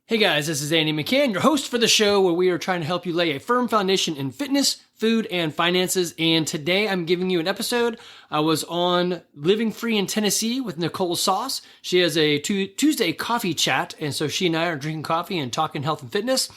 Hey guys, this is Andy McCann, your host for the show where we are trying to help you lay a firm foundation in fitness, food, and finances. And today I'm giving you an episode. I was on Living Free in Tennessee with Nicole Sauce. She has a Tuesday coffee chat, and so she and I are drinking coffee and talking health and fitness.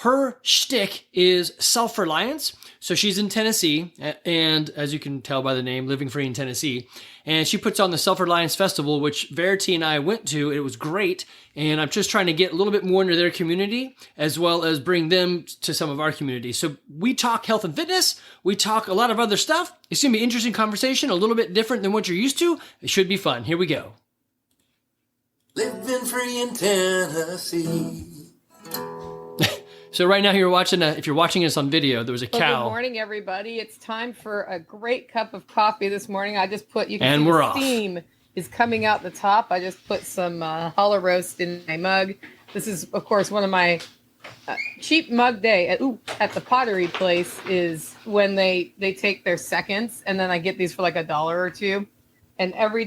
Her shtick is self-reliance. So she's in Tennessee, and as you can tell by the name, Living Free in Tennessee, and she puts on the Self-Reliance Festival, which Verity and I went to. It was great, and I'm just trying to get a little bit more into their community, as well as bring them to some of our community. So we talk health and fitness. We talk a lot of other stuff. It's going to be an interesting conversation, a little bit different than what you're used to. It should be fun. Here we go. Living Free in Tennessee. So right now, if you're watching us on video, there was a cow. Good morning, everybody. It's time for a great cup of coffee this morning. I just put, you can and see we're the off. steam is coming out the top. I just put some hollow roast in my mug. This is, of course, one of my cheap mug day at the pottery place is when they take their seconds, and then I get these for like $1 or $2. And every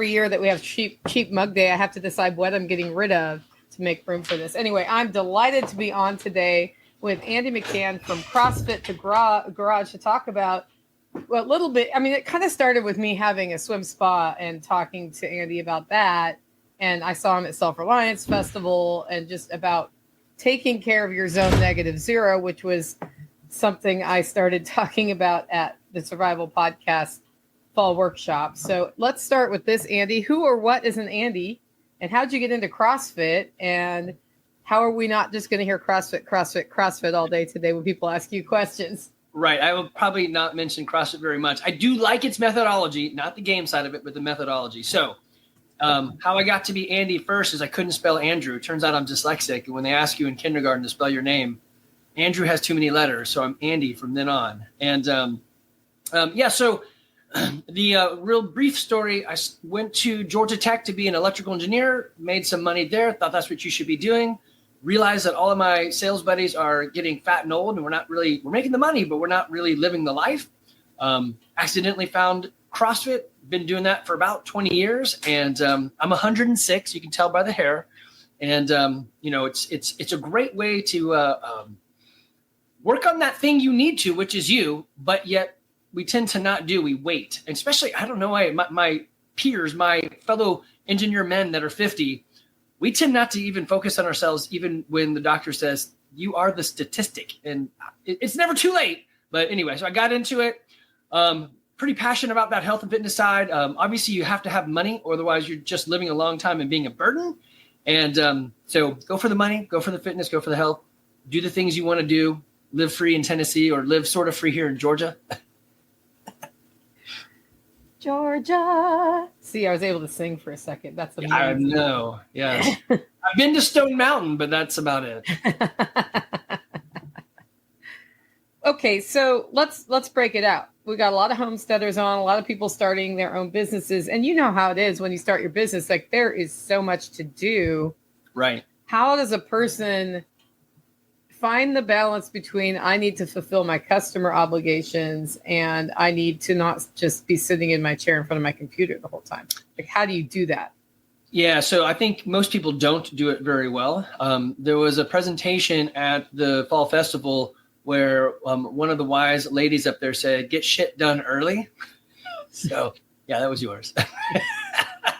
year that we have cheap mug day, I have to decide what I'm getting rid of to make room for this. Anyway, I'm delighted to be on today with Andy McCann from CrossFit to Garage to talk about a little bit. I mean, it kind of started with me having a swim spa and talking to Andy about that. And I saw him at Self-Reliance Festival and just about taking care of your zone -0, which was something I started talking about at the Survival Podcast Fall Workshop. So let's start with this, Andy. Who or what is an Andy? And how'd you get into CrossFit? And how are we not just going to hear CrossFit all day today when people ask you questions? Right. I will probably not mention CrossFit very much. I do like its methodology, not the game side of it, but the methodology. So how I got to be Andy first is I couldn't spell Andrew. Turns out I'm dyslexic. And when they ask you in kindergarten to spell your name, Andrew has too many letters. So I'm Andy from then on. And so the real brief story, I went to Georgia Tech to be an electrical engineer, made some money there, thought that's what you should be doing, realized that all of my sales buddies are getting fat and old and we're making the money, but we're not really living the life. Accidentally found CrossFit, been doing that for about 20 years. And I'm 106, you can tell by the hair. And, it's a great way to work on that thing you need to, which is you, but yet we tend to not do. We wait. And especially, I don't know why, my peers, my fellow engineer men that are 50, we tend not to even focus on ourselves, even when the doctor says, you are the statistic. And it's never too late. But anyway, so I got into it. Pretty passionate about that health and fitness side. Obviously, you have to have money, or otherwise you're just living a long time and being a burden. And so go for the money, go for the fitness, go for the health, do the things you want to do, live free in Tennessee or live sort of free here in Georgia. Georgia. See, I was able to sing for a second. That's amazing. I know. Yeah. I've been to Stone Mountain, but that's about it. Okay, so let's break it out. We got a lot of homesteaders on, a lot of people starting their own businesses. And you know how it is when you start your business, like there is so much to do. Right. How does a person find the balance between I need to fulfill my customer obligations and I need to not just be sitting in my chair in front of my computer the whole time? Like, how do you do that? Yeah, so I think most people don't do it very well. There was a presentation at the Fall Festival where one of the wise ladies up there said, get shit done early. So, yeah, that was yours.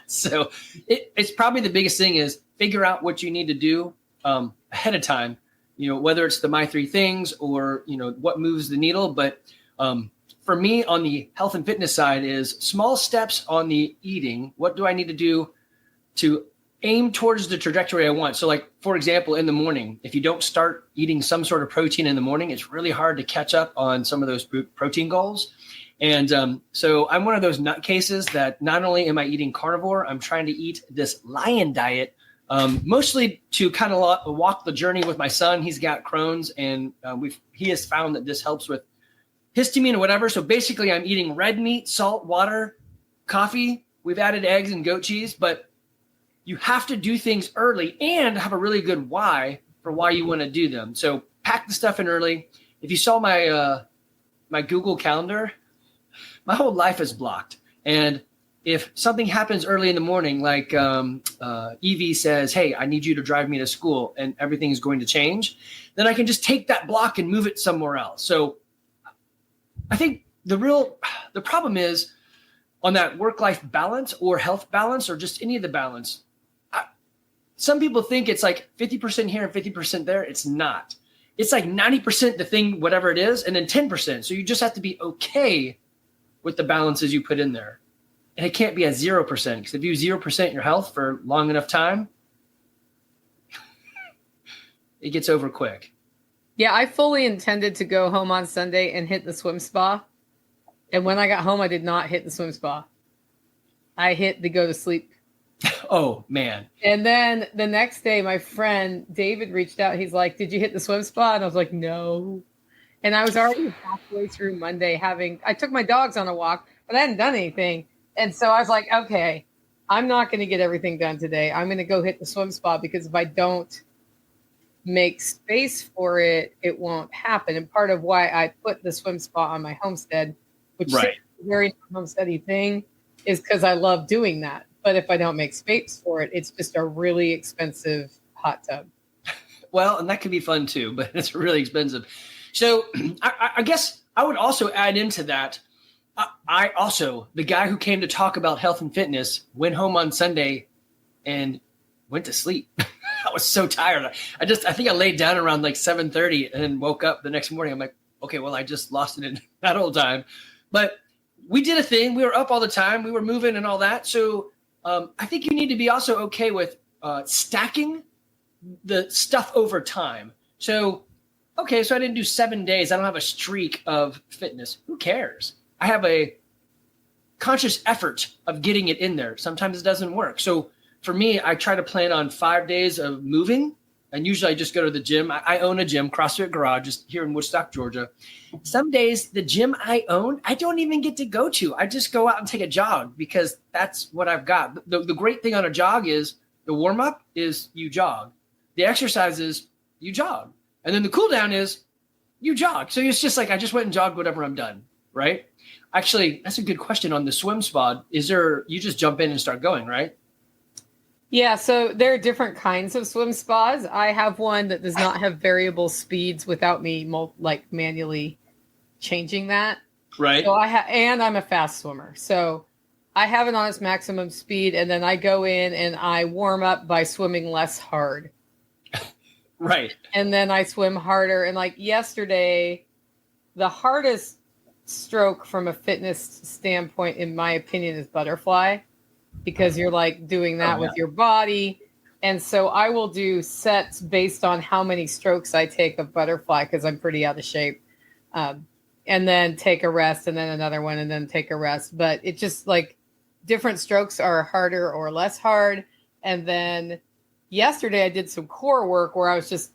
So it's probably the biggest thing is figure out what you need to do ahead of time. Whether it's the My Three Things or, what moves the needle. But for me on the health and fitness side is small steps on the eating. What do I need to do to aim towards the trajectory I want? So like, for example, in the morning, if you don't start eating some sort of protein in the morning, it's really hard to catch up on some of those protein goals. And so I'm one of those nutcases that not only am I eating carnivore, I'm trying to eat this lion diet, mostly to kind of walk the journey with my son. He's got Crohn's, and he has found that this helps with histamine or whatever. So basically I'm eating red meat, salt, water, coffee. We've added eggs and goat cheese, but you have to do things early and have a really good why for why you want to do them. So pack the stuff in early. If you saw my my Google Calendar, my whole life is blocked. And if something happens early in the morning, like Evie says, hey, I need you to drive me to school and everything's going to change, then I can just take that block and move it somewhere else. So I think the problem is on that work-life balance or health balance or just any of the balance. Some people think it's like 50% here and 50% there. It's not. It's like 90% the thing, whatever it is, and then 10%. So you just have to be okay with the balances you put in there. And it can't be at 0%, because if you 0% your health for long enough time, it gets over quick. Yeah, I fully intended to go home on Sunday and hit the swim spa. And when I got home, I did not hit the swim spa. I hit the go to sleep. Oh, man. And then the next day, my friend David reached out. He's like, did you hit the swim spa? And I was like, no. And I was already halfway through Monday I took my dogs on a walk, but I hadn't done anything. And so I was like, okay, I'm not going to get everything done today. I'm going to go hit the swim spa, because if I don't make space for it, it won't happen. And part of why I put the swim spa on my homestead, which is a very homesteady thing, is because I love doing that. But if I don't make space for it, it's just a really expensive hot tub. Well, and that could be fun too, but it's really expensive. So I guess I would also add into that. I also, the guy who came to talk about health and fitness, went home on Sunday and went to sleep. I was so tired. I think I laid down around like 7:30 and then woke up the next morning. I'm like, okay, well, I just lost it in that whole time. But we did a thing. We were up all the time. We were moving and all that. So I think you need to be also okay with stacking the stuff over time. So, okay, so I didn't do 7 days. I don't have a streak of fitness. Who cares? I have a conscious effort of getting it in there. Sometimes it doesn't work. So for me, I try to plan on 5 days of moving. And usually I just go to the gym. I own a gym, CrossFit Garage, just here in Woodstock, Georgia. Some days the gym I own, I don't even get to go to. I just go out and take a jog, because that's what I've got. The great thing on a jog is the warm-up is you jog. The exercise is you jog. And then the cool down is you jog. So it's just like I just went and jogged whenever I'm done, right? Actually, that's a good question on the swim spa. You just jump in and start going, right? Yeah, so there are different kinds of swim spas. I have one that does not have variable speeds without me manually changing that. Right. So and I'm a fast swimmer. So I have it on its maximum speed, and then I go in and I warm up by swimming less hard. Right. And then I swim harder. And like yesterday, the hardest stroke from a fitness standpoint, in my opinion, is butterfly, because you're like doing that with your body. And so I will do sets based on how many strokes I take of butterfly, because I'm pretty out of shape. And then take a rest, and then another one, and then take a rest. But it's just like different strokes are harder or less hard. And then yesterday I did some core work where I was just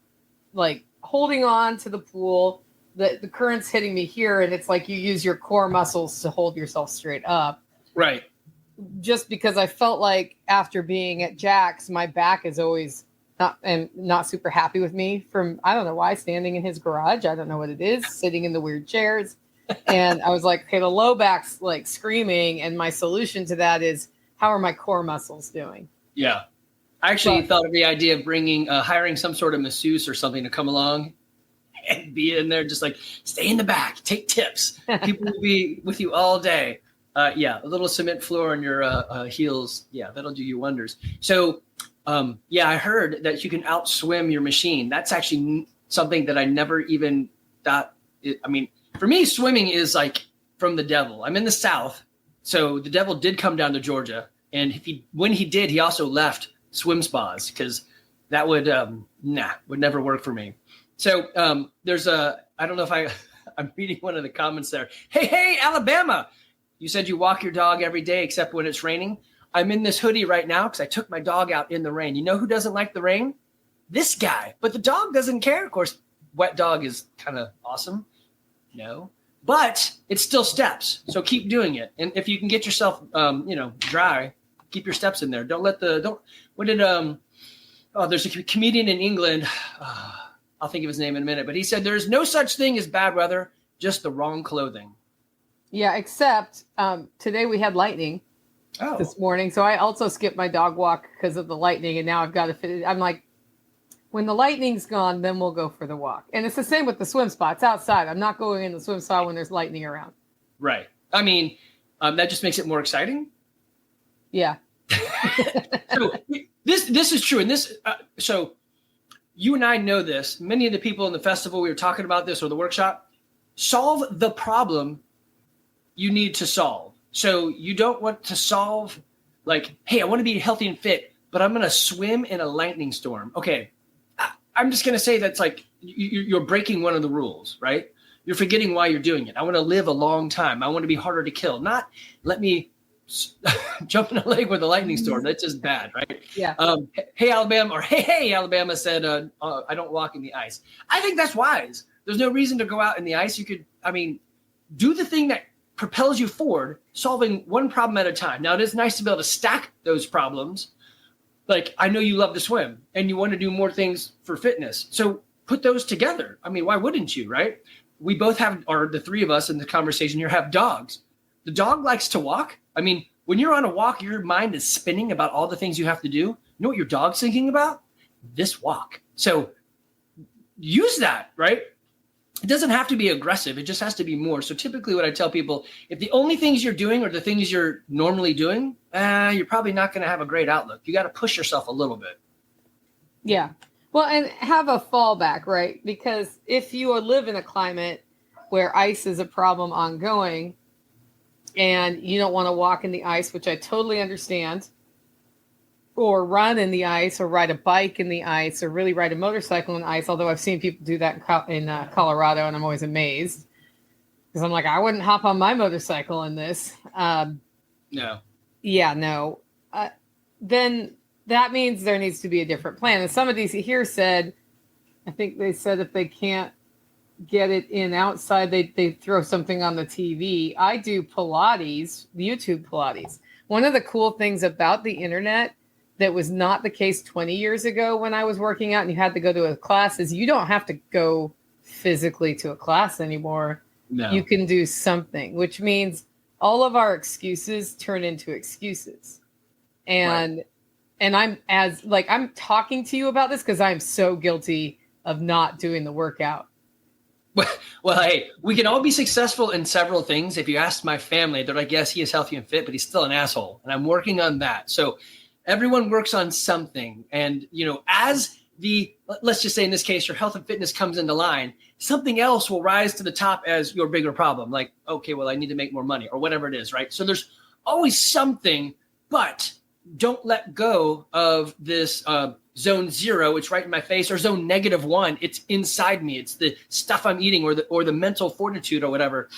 like holding on to the pool. The current's hitting me here, and it's like you use your core muscles to hold yourself straight up. Right. Just because I felt like after being at Jack's, my back is always not super happy with me from, I don't know why, standing in his garage. I don't know what it is, sitting in the weird chairs. And I was like, okay, the low back's like screaming. And my solution to that is, how are my core muscles doing? Yeah. I actually thought of the idea of hiring some sort of masseuse or something to come along and be in there, just like stay in the back, take tips. People will be with you all day. A little cement floor on your heels. Yeah, that'll do you wonders. So, I heard that you can outswim your machine. That's actually something that I never even thought. For me, swimming is like from the devil. I'm in the South, so the devil did come down to Georgia. And when he did, he also left swim spas, because that would never work for me. So I don't know if I'm reading one of the comments there. Hey, Alabama. You said you walk your dog every day except when it's raining. I'm in this hoodie right now because I took my dog out in the rain. You know who doesn't like the rain? This guy. But the dog doesn't care. Of course, wet dog is kind of awesome. No. But it's still steps. So keep doing it. And if you can get yourself, dry, keep your steps in there. There's a comedian in England. I'll think of his name in a minute. But he said, there's no such thing as bad weather, just the wrong clothing. Yeah, except today we had lightning. Oh, this morning. So I also skipped my dog walk because of the lightning, and now I've got to fit it. I'm like, when the lightning's gone, then we'll go for the walk. And it's the same with the swim spots outside. I'm not going in the swim spot when there's lightning around. right. I mean, that just makes it more exciting. Yeah. So this is true, and so you and I know this. Many of the people in the festival, we were talking about this, or the workshop. Solve the problem you need to solve. So you don't want to solve like, hey, I want to be healthy and fit, but I'm going to swim in a lightning storm. Okay, I'm just going to say that's like you're breaking one of the rules, right? You're forgetting why you're doing it. I want to live a long time. I want to be harder to kill. Not let me jump in a lake with a lightning storm. That's just bad, right? Yeah. Hey, Alabama, or hey, Alabama said, I don't walk in the ice. I think that's wise. There's no reason to go out in the ice. You could, do the thing that propels you forward, solving one problem at a time. Now, it is nice to be able to stack those problems. Like, I know you love to swim and you want to do more things for fitness. So put those together. I mean, why wouldn't you, right? We both have, or the three of us in the conversation here have dogs. The dog likes to walk. I mean, when you're on a walk, your mind is spinning about all the things you have to do. You know what your dog's thinking about? This walk. So use that, right? It doesn't have to be aggressive. It just has to be more. So typically what I tell people, if the only things you're doing are the things you're normally doing, you're probably not going to have a great outlook. You got to push yourself a little bit. Yeah. Well, and have a fallback, right? Because if you live in a climate where ice is a problem ongoing and you don't want to walk in the ice, which I totally understand, or run in the ice, or ride a bike in the ice, or really ride a motorcycle in the ice. Although I've seen people do that in Colorado, and I'm always amazed because I'm like, I wouldn't hop on my motorcycle in this. No. Yeah, no. Then that means there needs to be a different plan. And some of these here said, I think they said if they can't get it in outside, they throw something on the TV. I do Pilates, YouTube Pilates. One of the cool things about the internet that was not the case 20 years ago when I was working out and you had to go to a class is you don't have to go physically to a class anymore. No. You can do something, which means all of our excuses turn into excuses. And Right. and I'm talking to you about this because I'm so guilty of not doing the workout. Well, hey, we can all be successful in several things. If you ask my family, they're like, yes, he is healthy and fit, but he's still an asshole. And I'm working on that. So everyone works on something. And, as let's just say in this case, your health and fitness comes into line, something else will rise to the top as your bigger problem. Like, okay, well, I need to make more money or whatever it is, right? So there's always something, but don't let go of this zone 0, it's right in my face, or zone -1, it's inside me. It's the stuff I'm eating or the mental fortitude or whatever.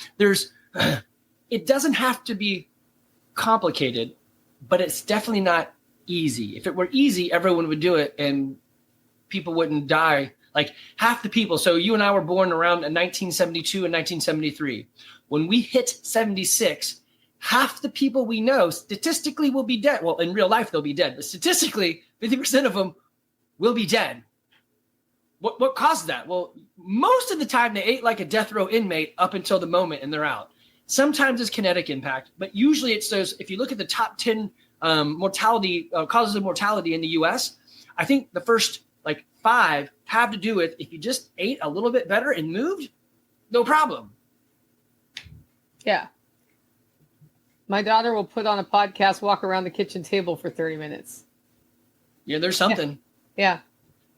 It doesn't have to be complicated, but it's definitely not easy. If it were easy, everyone would do it and people wouldn't die. Like half the people. So you and I were born around 1972 and 1973. When we hit 76, half the people we know statistically will be dead. Well, in real life, they'll be dead, but statistically, 50% of them will be dead. What caused that? Well, most of the time they ate like a death row inmate up until the moment and they're out. Sometimes it's kinetic impact, but usually it's those, if you look at the top 10 mortality causes of mortality in the US, I think the first 5 have to do with if you just ate a little bit better and moved, no problem. Yeah. My daughter will put on a podcast, walk around the kitchen table for 30 minutes. Yeah, there's something. Yeah.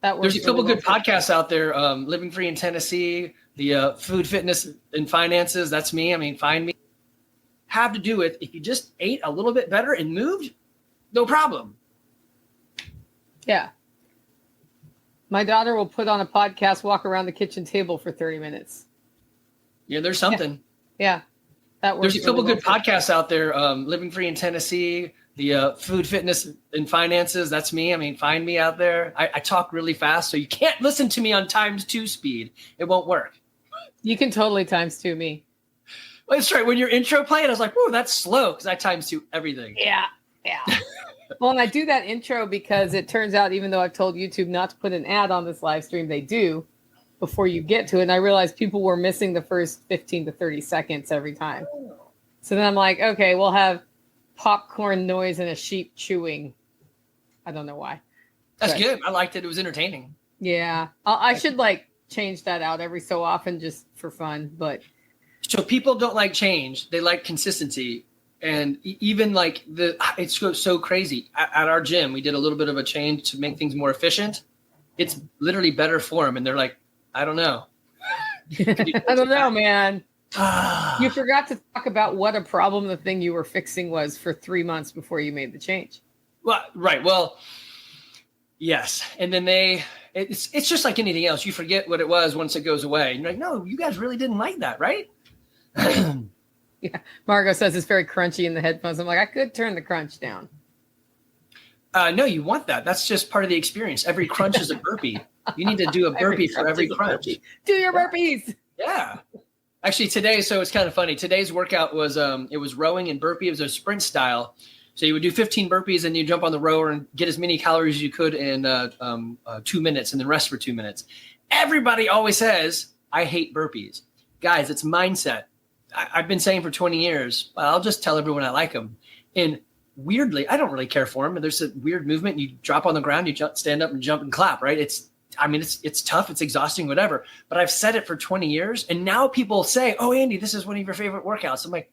That works. There's a couple good podcasts out there. Living Free in Tennessee, the Food, Fitness, and Finances. That's me. I mean, find me. Have to do with if you just ate a little bit better and moved, no problem. Yeah. My daughter will put on a podcast, walk around the kitchen table for 30 minutes. Yeah, there's something. Yeah. That works. There's a couple good podcasts out there. Living Free in Tennessee, the Food, Fitness, and Finances. That's me. I mean, find me out there. I talk really fast, so you can't listen to me on ×2 speed. It won't work. You can totally ×2 me. Well, that's right. When your intro played, I was like, whoa, that's slow because I ×2 everything. Yeah. Well, and I do that intro because it turns out, even though I've told YouTube not to put an ad on this live stream, they do before you get to it. And I realized people were missing the first 15 to 30 seconds every time. So then I'm like, okay, we'll have popcorn noise and a sheep chewing. I don't know why. That's good. I liked it. It was entertaining. Yeah. I should like change that out every so often just for fun. But so people don't like change. They like consistency. And even like it's so crazy. At our gym, we did a little bit of a change to make things more efficient. It's literally better for them. And they're like, I don't know. I don't know, man. You forgot to talk about what a problem the thing you were fixing was for 3 months before you made the change. Well, right. Well, yes. And then it's just like anything else. You forget what it was once it goes away. And you're like, no, you guys really didn't like that, right? Yeah. Margot says it's very crunchy in the headphones. I'm like, I could turn the crunch down. No, you want that. That's just part of the experience. Every crunch is a burpee. You need to do a burpee for every crunch. Do your burpees. Yeah. Actually, today, so it's kind of funny. Today's workout was it was rowing and burpee. It was a sprint style. So you would do 15 burpees and you jump on the rower and get as many calories as you could in 2 minutes and then rest for 2 minutes. Everybody always says, I hate burpees. Guys, it's mindset. I've been saying for 20 years, I'll just tell everyone I like them. And weirdly, I don't really care for them. There's a weird movement. You drop on the ground, you stand up and jump and clap, right? It's tough. It's exhausting, whatever. But I've said it for 20 years. And now people say, oh, Andy, this is one of your favorite workouts. I'm like,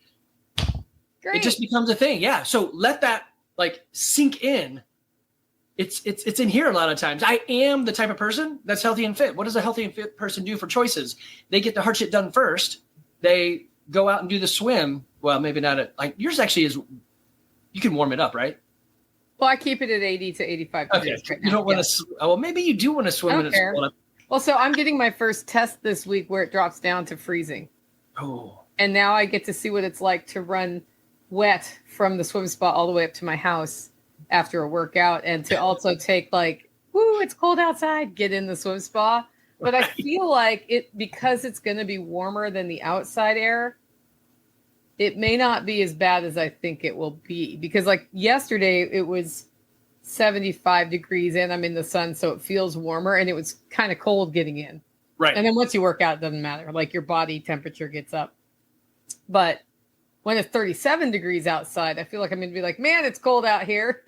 great. It just becomes a thing. Yeah. So let that like sink in. It's in here a lot of times. I am the type of person that's healthy and fit. What does a healthy and fit person do for choices? They get the hard shit done first. They go out and do the swim. Well, maybe not like yours actually is. You can warm it up, right? Well, I keep it at 80 to 85 degrees right now. You don't want to. Well, maybe you do want to swim. Well, so I'm getting my first test this week where it drops down to freezing. Oh. And now I get to see what it's like to run wet from the swim spot all the way up to my house after a workout, and to also take like, woo, it's cold outside, get in the swim spa. But I feel like because it's going to be warmer than the outside air, it may not be as bad as I think it will be. Because like yesterday, it was 75 degrees and I'm in the sun, so it feels warmer, and it was kind of cold getting in. Right. And then once you work out, it doesn't matter. Like your body temperature gets up. But when it's 37 degrees outside, I feel like I'm going to be like, man, it's cold out here.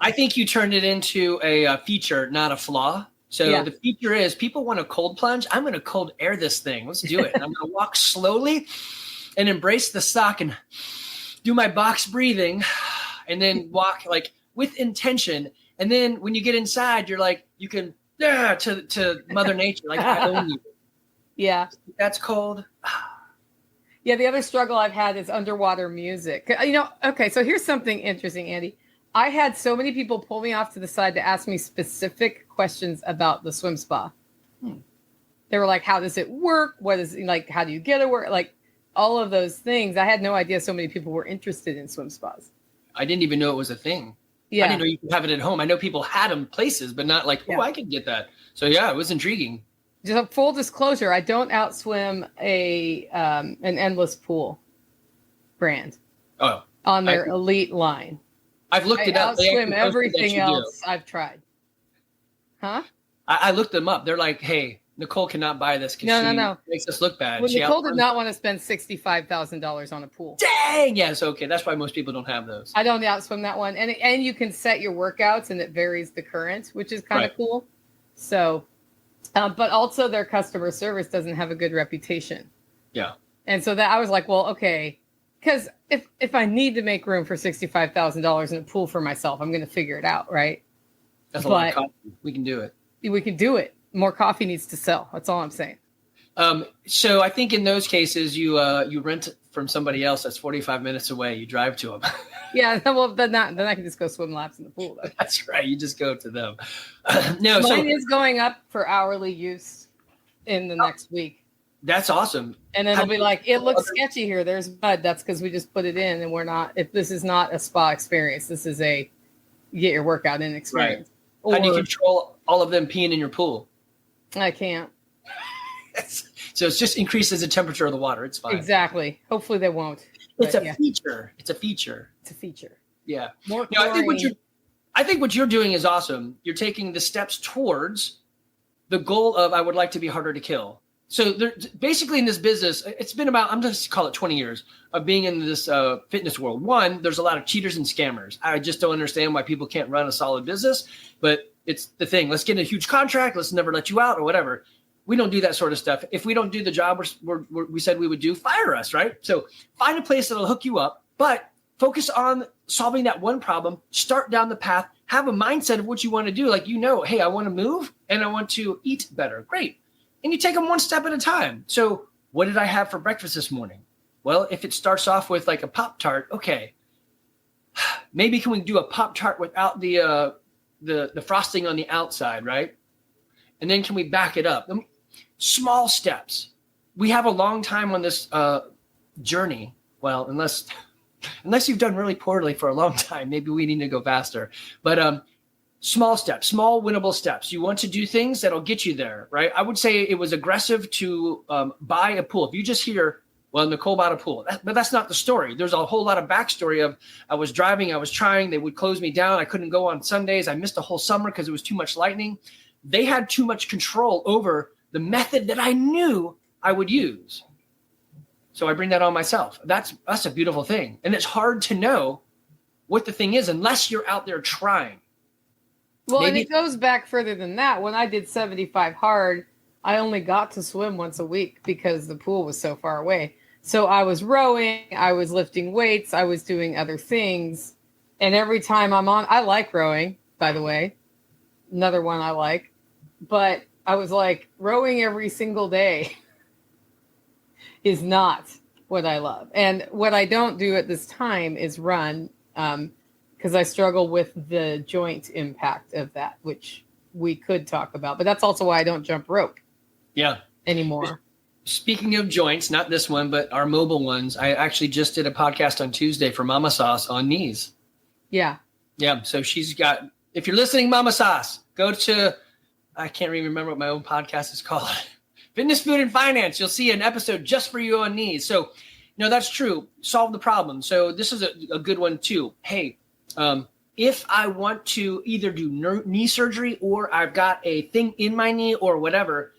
I think you turned it into a feature, not a flaw. So the feature is people want a cold plunge. I'm going to cold air this thing. Let's do it. And I'm going to walk slowly and embrace the sock and do my box breathing and then walk like with intention. And then when you get inside, you're like, you can to Mother Nature. Like, I own you. Yeah. That's cold. Yeah. The other struggle I've had is underwater music. Okay. So here's something interesting, Andy. I had so many people pull me off to the side to ask me specific questions about the swim spa. They were like, how does it work? What is like, how do you get it work? Like all of those things. I had no idea so many people were interested in swim spas. I didn't even know it was a thing. Yeah. I didn't know you could have it at home. I know people had them places, but not like, I could get that. So yeah, it was intriguing. Just a full disclosure, I don't outswim an endless pool brand on their elite line. I've looked it up. I outswim everything else I've tried. Huh? I looked them up. They're like, hey, Nicole cannot buy this because she makes us look bad. Well, Nicole did not want to spend $65,000 on a pool. Dang! Yes, okay. That's why most people don't have those. I don't outswim that one. And you can set your workouts and it varies the current, which is kind of cool. So, but also their customer service doesn't have a good reputation. Yeah. And so that I was like, well, okay. Because if I need to make room for $65,000 in a pool for myself, I'm going to figure it out, right? That's a lot of coffee. We can do it. We can do it. More coffee needs to sell. That's all I'm saying. So I think in those cases, you rent from somebody else that's 45 minutes away. You drive to them. Yeah. Well, then I can just go swim laps in the pool. Though. That's right. You just go to them. Mine is going up for hourly use in the next week. That's awesome. And then it'll be like, it looks sketchy here. There's mud. That's because we just put it in, and we're not. If this is not a spa experience, this is a get your workout in experience. Right. How do you control all of them peeing in your pool? I can't. So it's just increases the temperature of the water. It's fine. Exactly. Hopefully they won't. It's a feature. It's a feature. It's a feature. Yeah. More. I think what you're doing is awesome. You're taking the steps towards the goal of I would like to be harder to kill. So basically in this business, it's been about, I'm just call it 20 years of being in this fitness world. One, there's a lot of cheaters and scammers. I just don't understand why people can't run a solid business, but it's the thing. Let's get a huge contract. Let's never let you out or whatever. We don't do that sort of stuff. If we don't do the job we said we would do, fire us, right? So find a place that'll hook you up, but focus on solving that one problem. Start down the path. Have a mindset of what you want to do. Like, hey, I want to move and I want to eat better. Great. And you take them one step at a time. So what did I have for breakfast this morning? Well, if it starts off with like a Pop-Tart, okay, maybe can we do a Pop-Tart without the frosting on the outside, right? And then can we back it up? Small steps. We have a long time on this journey. Well, unless you've done really poorly for a long time, maybe we need to go faster. But small steps, small winnable steps. You want to do things that'll get you there, right? I would say it was aggressive to buy a pool. If you just hear, well, Nicole bought a pool, but that's not the story. There's a whole lot of backstory of I was driving, I was trying, they would close me down. I couldn't go on Sundays. I missed a whole summer because it was too much lightning. They had too much control over the method that I knew I would use. So I bring that on myself. That's a beautiful thing. And it's hard to know what the thing is unless you're out there trying. Well, and it goes back further than that. When I did 75 hard, I only got to swim once a week because the pool was so far away. So I was rowing, I was lifting weights, I was doing other things. And every time I like rowing, by the way, another one I like. But I was like, rowing every single day is not what I love. And what I don't do at this time is run, because I struggle with the joint impact of that, which we could talk about. But that's also why I don't jump rope anymore. Speaking of joints, not this one, but our mobile ones, I actually just did a podcast on Tuesday for Mama Sauce on knees. Yeah. Yeah. So she's got, if you're listening, Mama Sauce, go to, I can't even remember what my own podcast is called. Fitness, Food, and Finance. You'll see an episode just for you on knees. So, that's true. Solve the problem. So this is a good one too. Hey, if I want to either do knee surgery or I've got a thing in my knee or whatever,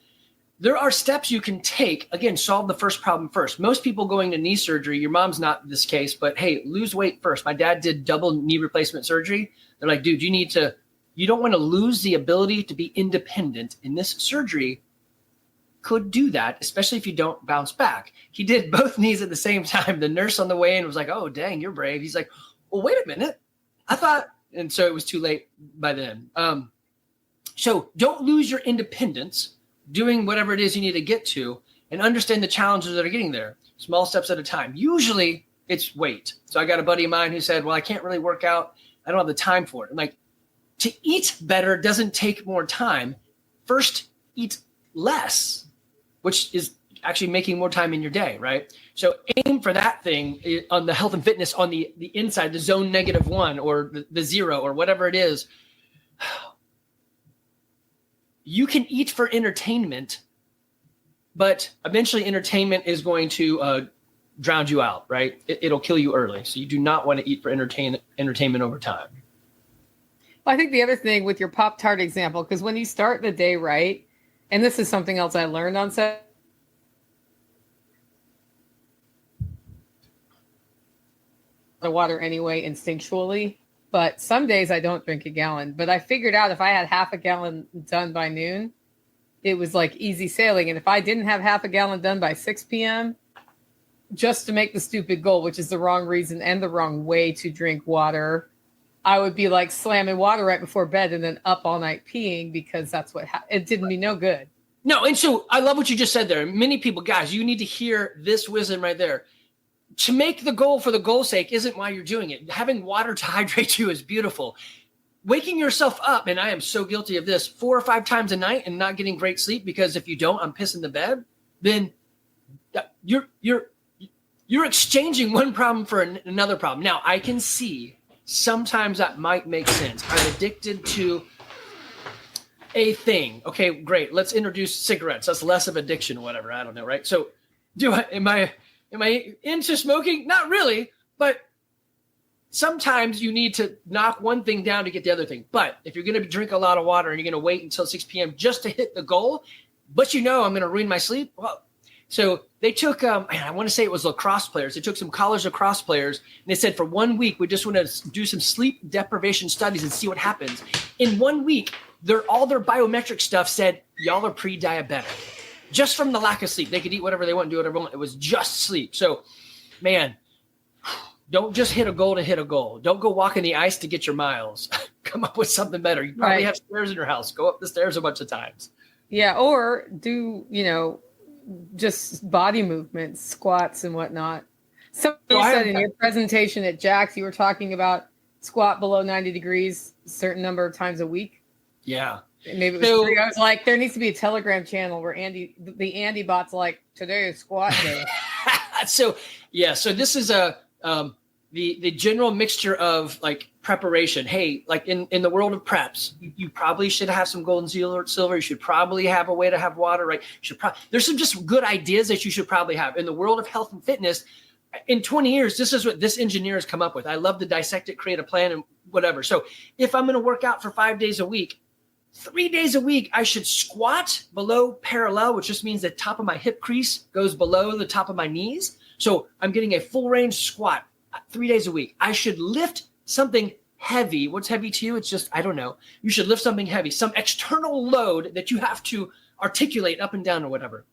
there are steps you can take. Again, solve the first problem first. Most people going to knee surgery, your mom's not this case, but hey, lose weight first. My dad did double knee replacement surgery. They're like, dude, you don't want to lose the ability to be independent. And this surgery could do that, especially if you don't bounce back. He did both knees at the same time. The nurse on the way in was like, oh, dang, you're brave. He's like, well, wait a minute. I thought, and so it was too late by then. So don't lose your independence doing whatever it is you need to get to, and understand the challenges that are getting there. Small steps at a time. Usually it's weight. So I got a buddy of mine who said, well, I can't really work out. I don't have the time for it. I'm like, to eat better doesn't take more time. First, eat less, which is actually making more time in your day, right? So aim for that thing on the health and fitness on the inside, the zone -1 or the 0 or whatever it is. You can eat for entertainment, but eventually entertainment is going to drown you out, right? It'll kill you early. So you do not want to eat for entertainment over time. Well, I think the other thing with your Pop-Tart example, because when you start the day right, and this is something else I learned on set, the water anyway instinctually, but some days I don't drink a gallon. But I figured out if I had half a gallon done by noon, it was like easy sailing. And if I didn't have half a gallon done by 6 p.m., just to make the stupid goal, which is the wrong reason and the wrong way to drink water, I would be like slamming water right before bed and then up all night peeing, because that's what it did me no good. No, and so I love what you just said there. Many people, guys, you need to hear this wisdom right there. To make the goal for the goal's sake isn't why you're doing it. Having water to hydrate you is beautiful. Waking yourself up, and I am so guilty of this, 4 or 5 times a night and not getting great sleep because if you don't, I'm pissing the bed, then you're exchanging one problem for another problem. Now, I can see sometimes that might make sense. I'm addicted to a thing. Okay, great. Let's introduce cigarettes. That's less of addiction or whatever. I don't know, right? So am I into smoking? Not really, but sometimes you need to knock one thing down to get the other thing. But if you're going to drink a lot of water and you're going to wait until 6 p.m. just to hit the goal, but I'm going to ruin my sleep. Well, so they took, I want to say it was lacrosse players. They took some college lacrosse players and they said for 1 week, we just want to do some sleep deprivation studies and see what happens. In 1 week, all their biometric stuff said, y'all are pre-diabetic. Just from the lack of sleep. They could eat whatever they want, do whatever they want. It was just sleep. So, man, don't just hit a goal to hit a goal. Don't go walk in the ice to get your miles. Come up with something better. You probably have stairs in your house. Go up the stairs a bunch of times. Yeah, or do, just body movements, squats and whatnot. So you said in your presentation at Jack's, you were talking about squat below 90 degrees a certain number of times a week. Yeah. Maybe it was 3. I was like, there needs to be a Telegram channel where the Andy bot's like, today is squat day. So this is the general mixture of like preparation. Hey, like in the world of preps, you probably should have some gold and silver. You should probably have a way to have water, right? There's some just good ideas that you should probably have. In the world of health and fitness, in 20 years, this is what this engineer has come up with. I love to dissect it, create a plan and whatever. So if I'm going to work out for 5 days a week, 3 days a week, I should squat below parallel, which just means the top of my hip crease goes below the top of my knees. So I'm getting a full range squat 3 days a week. I should lift something heavy. What's heavy to you? It's just, I don't know. You should lift something heavy, some external load that you have to articulate up and down or whatever.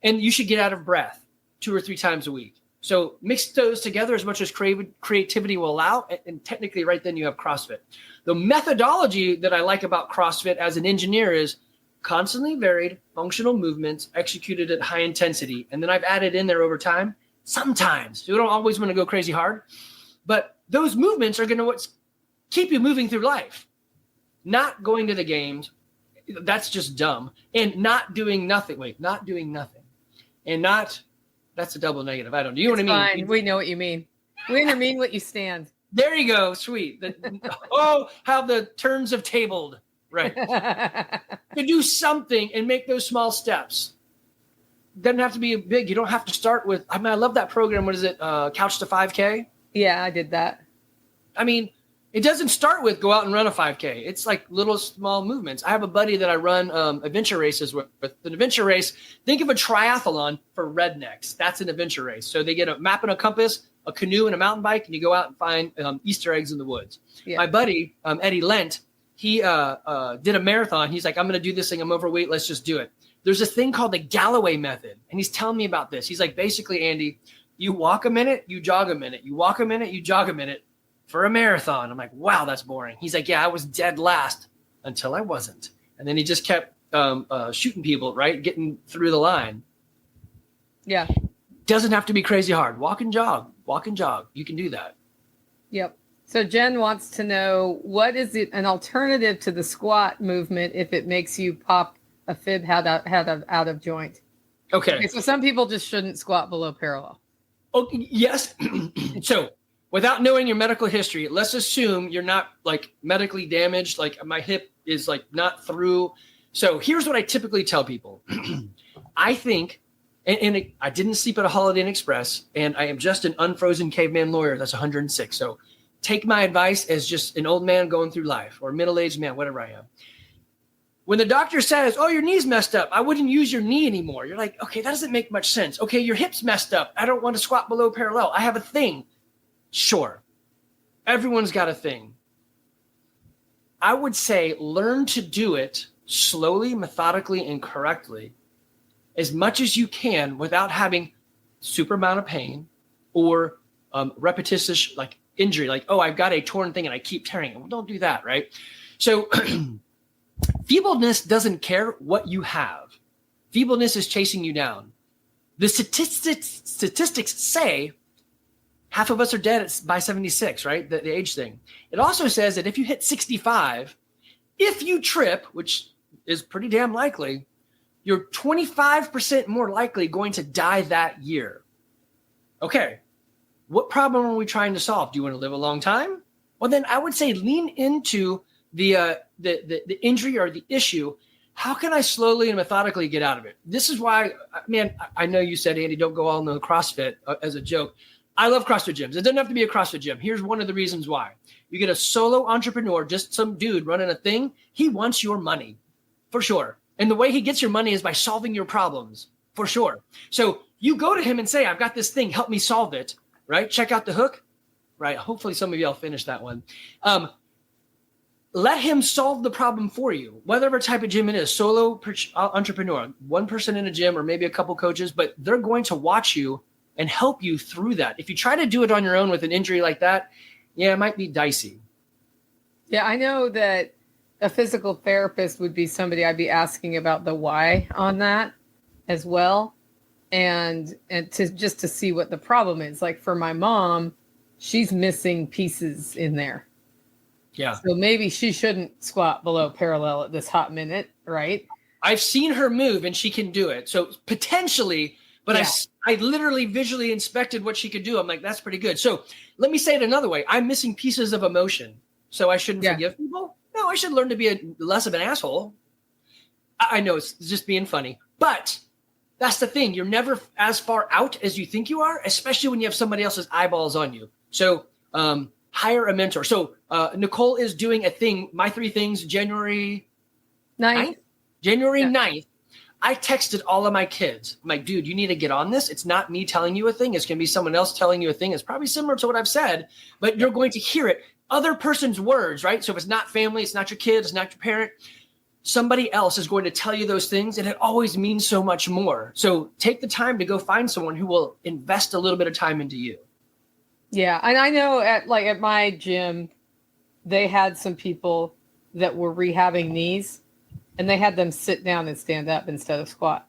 And you should get out of breath 2 or 3 times a week. So mix those together as much as creativity will allow. And technically right then you have CrossFit. The methodology that I like about CrossFit as an engineer is constantly varied functional movements executed at high intensity. And then I've added in there over time, sometimes. You don't always want to go crazy hard, but those movements are going to keep you moving through life. Not going to the games, that's just dumb. And not doing nothing. And that's a double negative. I don't know. You know what I mean? Fine. We know what you mean. We mean what you stand. There you go. Sweet. How the turns have tabled. Right. To do something and make those small steps. Doesn't have to be big. You don't have to start with, I love that program. What is it? Couch to 5K? Yeah, I did that. It doesn't start with go out and run a 5K. It's like little small movements. I have a buddy that I run adventure races with. An adventure race, think of a triathlon for rednecks. That's an adventure race. So they get a map and a compass, a canoe and a mountain bike, and you go out and find Easter eggs in the woods. Yeah. My buddy, Eddie Lent, he did a marathon. He's like, I'm going to do this thing. I'm overweight. Let's just do it. There's a thing called the Galloway method. And he's telling me about this. He's like, basically, Andy, you walk a minute, you jog a minute. You walk a minute, you jog a minute for a marathon. I'm like, wow, that's boring. He's like, yeah, I was dead last until I wasn't. And then he just kept shooting people, right? Getting through the line. Yeah. Doesn't have to be crazy hard. Walk and jog. You can do that. Yep. So Jen wants to know, what is an alternative to the squat movement if it makes you pop a fib out of joint? Okay. So some people just shouldn't squat below parallel. Oh, yes. So without knowing your medical history, let's assume you're not like medically damaged. Like my hip is like not through. So here's what I typically tell people. I think, and I didn't sleep at a Holiday Inn Express, and I am just an unfrozen caveman lawyer. That's 106. So take my advice as just an old man going through life, or middle-aged man, whatever I am. When the doctor says, oh, your knee's messed up, I wouldn't use your knee anymore. You're like, okay, that doesn't make much sense. Okay, your hip's messed up. I don't want to squat below parallel. I have a thing. Sure. Everyone's got a thing. I would say learn to do it slowly, methodically, and correctly as much as you can without having super amount of pain or repetitious like injury. Like, oh, I've got a torn thing and I keep tearing it. Well, don't do that, right? So feebleness doesn't care what you have. Feebleness is chasing you down. The statistics say half of us are dead by 76, right? The age thing. It also says that if you hit 65, if you trip, which is pretty damn likely, you're 25% more likely going to die that year. Okay, what problem are we trying to solve? Do you want to live a long time? Well, then I would say lean into the injury or the issue. How can I slowly and methodically get out of it? This is why, man, I know you said, Andy, don't go all in the CrossFit as a joke. I love CrossFit gyms. It doesn't have to be a CrossFit gym. Here's one of the reasons why. You get a solo entrepreneur, just some dude running a thing. He wants your money for sure. And the way he gets your money is by solving your problems, for sure. So you go to him and say, I've got this thing, help me solve it, right? Check out the hook, right? Hopefully some of y'all finish that one. Let him solve the problem for you, whatever type of gym it is, solo entrepreneur, one person in a gym or maybe a couple coaches, but they're going to watch you and help you through that. If you try to do it on your own with an injury like that, yeah, it might be dicey. Yeah, I know that a physical therapist would be somebody I'd be asking about the why on that as well. And to see what the problem is. Like for my mom, she's missing pieces in there. Yeah. So maybe she shouldn't squat below parallel at this hot minute, right? I've seen her move and she can do it. So potentially, but yeah. I literally visually inspected what she could do. I'm like, that's pretty good. So let me say it another way. I'm missing pieces of emotion. So I shouldn't forgive people? No, I should learn to be less of an asshole. I know it's just being funny, but that's the thing. You're never as far out as you think you are, especially when you have somebody else's eyeballs on you. So hire a mentor. So Nicole is doing a thing, my 3 things, January 9th. January 9th. I texted all of my kids. I'm like, dude, you need to get on this. It's not me telling you a thing. It's going to be someone else telling you a thing. It's probably similar to what I've said, but you're going to hear it. Other person's words, right? So if it's not family, it's not your kids, it's not your parent. Somebody else is going to tell you those things, and it always means so much more. So take the time to go find someone who will invest a little bit of time into you. Yeah, and I know at my gym, they had some people that were rehabbing knees, and they had them sit down and stand up instead of squat.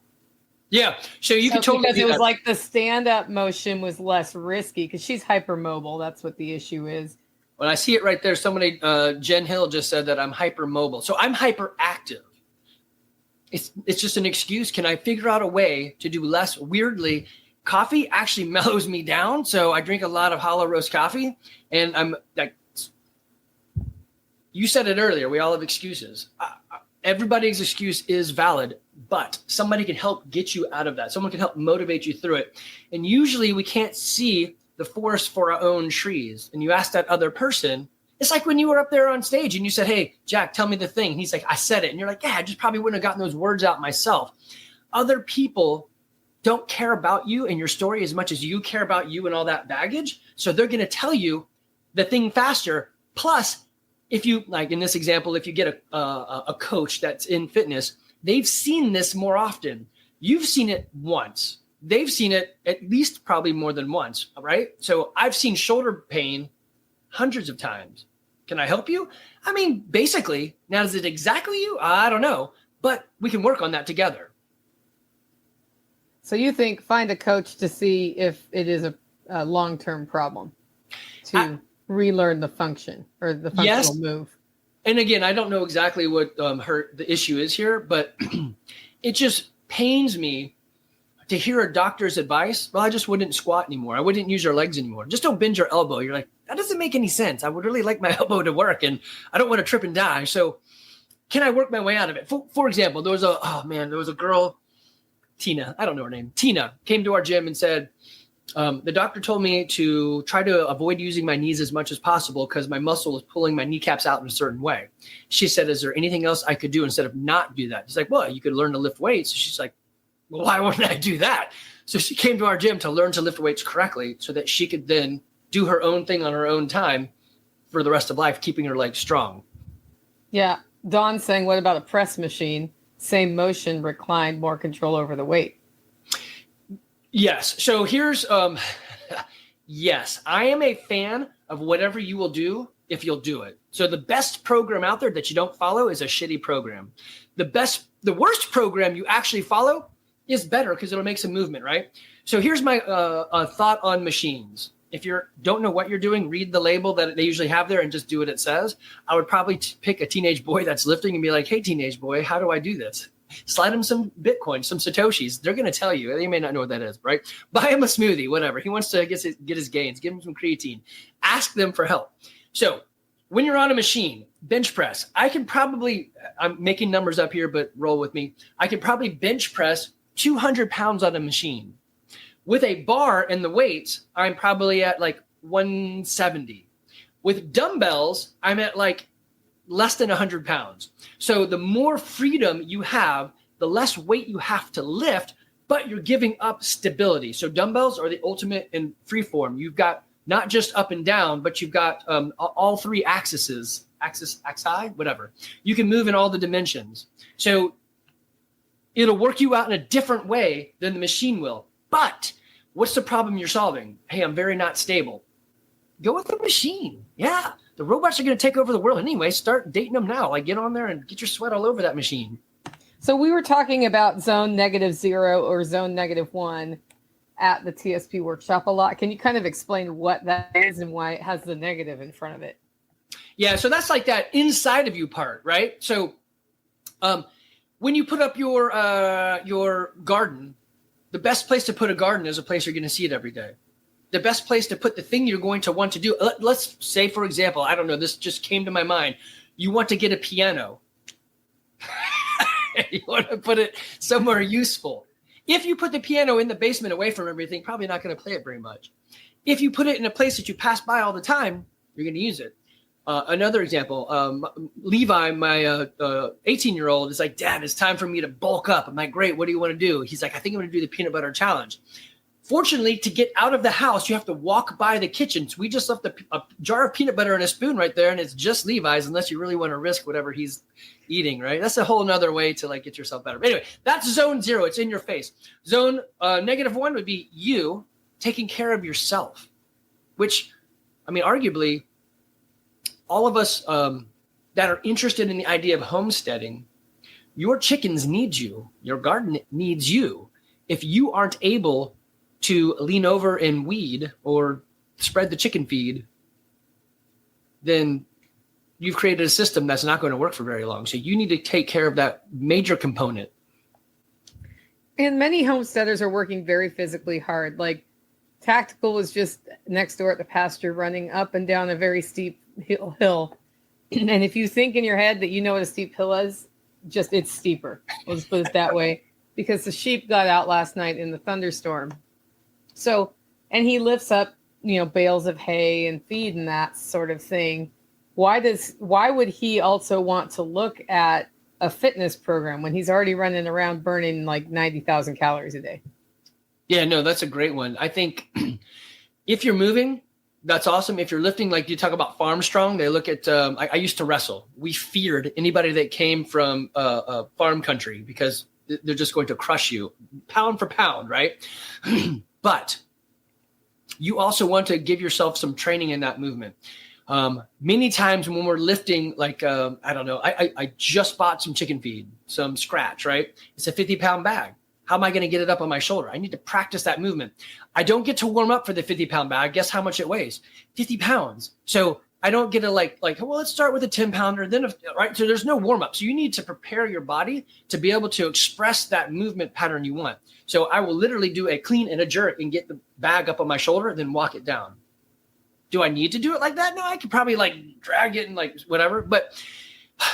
Yeah, so you can totally because do it was that. like the stand up motion was less risky because she's hypermobile. That's what the issue is. Well, I see it right there. Somebody, Jen Hill just said that I'm hypermobile. So I'm hyperactive. It's just an excuse. Can I figure out a way to do less? Weirdly, coffee actually mellows me down. So I drink a lot of hollow roast coffee, and I'm like, you said it earlier. We all have excuses. Everybody's excuse is valid, but somebody can help get you out of that. Someone can help motivate you through it. And usually we can't see the forest for our own trees. And you ask that other person, it's like when you were up there on stage and you said, hey, Jack, tell me the thing. And he's like, I said it. And you're like, yeah, I just probably wouldn't have gotten those words out myself. Other people don't care about you and your story as much as you care about you and all that baggage. So they're going to tell you the thing faster. Plus, if you, like in this example, if you get a coach that's in fitness, they've seen this more often. You've seen it once. They've seen it at least probably more than once, right? So I've seen shoulder pain hundreds of times. Can I help you? I mean, basically. Now, is it exactly you? I don't know, but we can work on that together. So you think find a coach to see if it is a long-term problem to relearn the function or the functional move. And again, I don't know exactly what the issue is here, but it just pains me to hear a doctor's advice. Well, I just wouldn't squat anymore. I wouldn't use your legs anymore. Just don't bend your elbow. You're like, that doesn't make any sense. I would really like my elbow to work and I don't want to trip and die. So can I work my way out of it? For example, there was a girl, Tina, I don't know her name. Tina came to our gym and said, the doctor told me to try to avoid using my knees as much as possible because my muscle is pulling my kneecaps out in a certain way. She said, is there anything else I could do instead of not do that? He's like, well, you could learn to lift weights. She's like, well, why wouldn't I do that? So she came to our gym to learn to lift weights correctly so that she could then do her own thing on her own time for the rest of life, keeping her legs strong. Yeah. Dawn's saying, what about a press machine? Same motion, reclined, more control over the weight. Yes. So here's, yes, I am a fan of whatever you will do if you'll do it. So the best program out there that you don't follow is a shitty program. The worst program you actually follow is better because it'll make some movement, right? So here's my thought on machines. If you don't know what you're doing, read the label that they usually have there and just do what it says. I would probably pick a teenage boy that's lifting and be like, hey, teenage boy, how do I do this? Slide him some Bitcoin, some Satoshis. They're going to tell you. They may not know what that is, right? Buy him a smoothie, whatever. He wants to get his gains. Give him some creatine. Ask them for help. So when you're on a machine, bench press, I'm making numbers up here, but roll with me. I could probably bench press 200 pounds on a machine. With a bar and the weights, I'm probably at like 170. With dumbbells, I'm at like less than 100 pounds. So the more freedom you have the less weight you have to lift, but you're giving up stability. So dumbbells are the ultimate in free form. You've got not just up and down, but you've got all three axes, axi, whatever. You can move in all the dimensions. So it'll work you out in a different way than the machine will. But what's the problem you're solving? Hey, I'm very not stable. Go with the machine. Yeah, the robots are going to take over the world anyway. Start dating them now. Like, get on there and get your sweat all over that machine. So we were talking about zone -0 or zone -1 at the TSP workshop a lot. Can you kind of explain what that is and why it has the negative in front of it? Yeah, so that's like that inside of you part, right? So when you put up your garden, the best place to put a garden is a place you're going to see it every day. The best place to put the thing you're going to want to do. Let's say, for example, I don't know, this just came to my mind. You want to get a piano. You want to put it somewhere useful. If you put the piano in the basement away from everything, probably not going to play it very much. If you put it in a place that you pass by all the time, you're going to use it. Another example, Levi, my 18-year-old, is like, Dad, it's time for me to bulk up. I'm like, great, what do you want to do? He's like, I think I'm going to do the peanut butter challenge. Fortunately, to get out of the house, you have to walk by the kitchen. So we just left a jar of peanut butter and a spoon right there, and it's just Levi's, unless you really want to risk whatever he's eating, right? That's a whole nother way to like get yourself better. But anyway, that's zone 0. It's in your face. Zone -1 would be you taking care of yourself, which, I mean, arguably, all of us that are interested in the idea of homesteading, your chickens need you. Your garden needs you. If you aren't able to lean over and weed or spread the chicken feed, then you've created a system that's not going to work for very long. So you need to take care of that major component. And many homesteaders are working very physically hard. Like Tactical was just next door at the pasture running up and down a very steep hill. And if you think in your head that you know what a steep hill is, just it's steeper. We'll just put it that way. Because the sheep got out last night in the thunderstorm. So, and he lifts up, bales of hay and feed and that sort of thing. Why would he also want to look at a fitness program when he's already running around burning like 90,000 calories a day? Yeah, no, that's a great one. I think if you're moving, that's awesome. If you're lifting, like you talk about Farm Strong, they look at, I used to wrestle. We feared anybody that came from farm country because they're just going to crush you pound for pound, right? But you also want to give yourself some training in that movement. Many times when we're lifting, like, I don't know, I just bought some chicken feed, some scratch, right? It's a 50-pound bag. How am I going to get it up on my shoulder? I need to practice that movement. I don't get to warm up for the 50-pound bag. Guess how much it weighs? 50 pounds. So I don't get to like, well, let's start with a 10-pounder. Then, right? So there's no warm up. So you need to prepare your body to be able to express that movement pattern you want. So I will literally do a clean and a jerk and get the bag up on my shoulder, then walk it down. Do I need to do it like that? No, I could probably like drag it and like whatever. But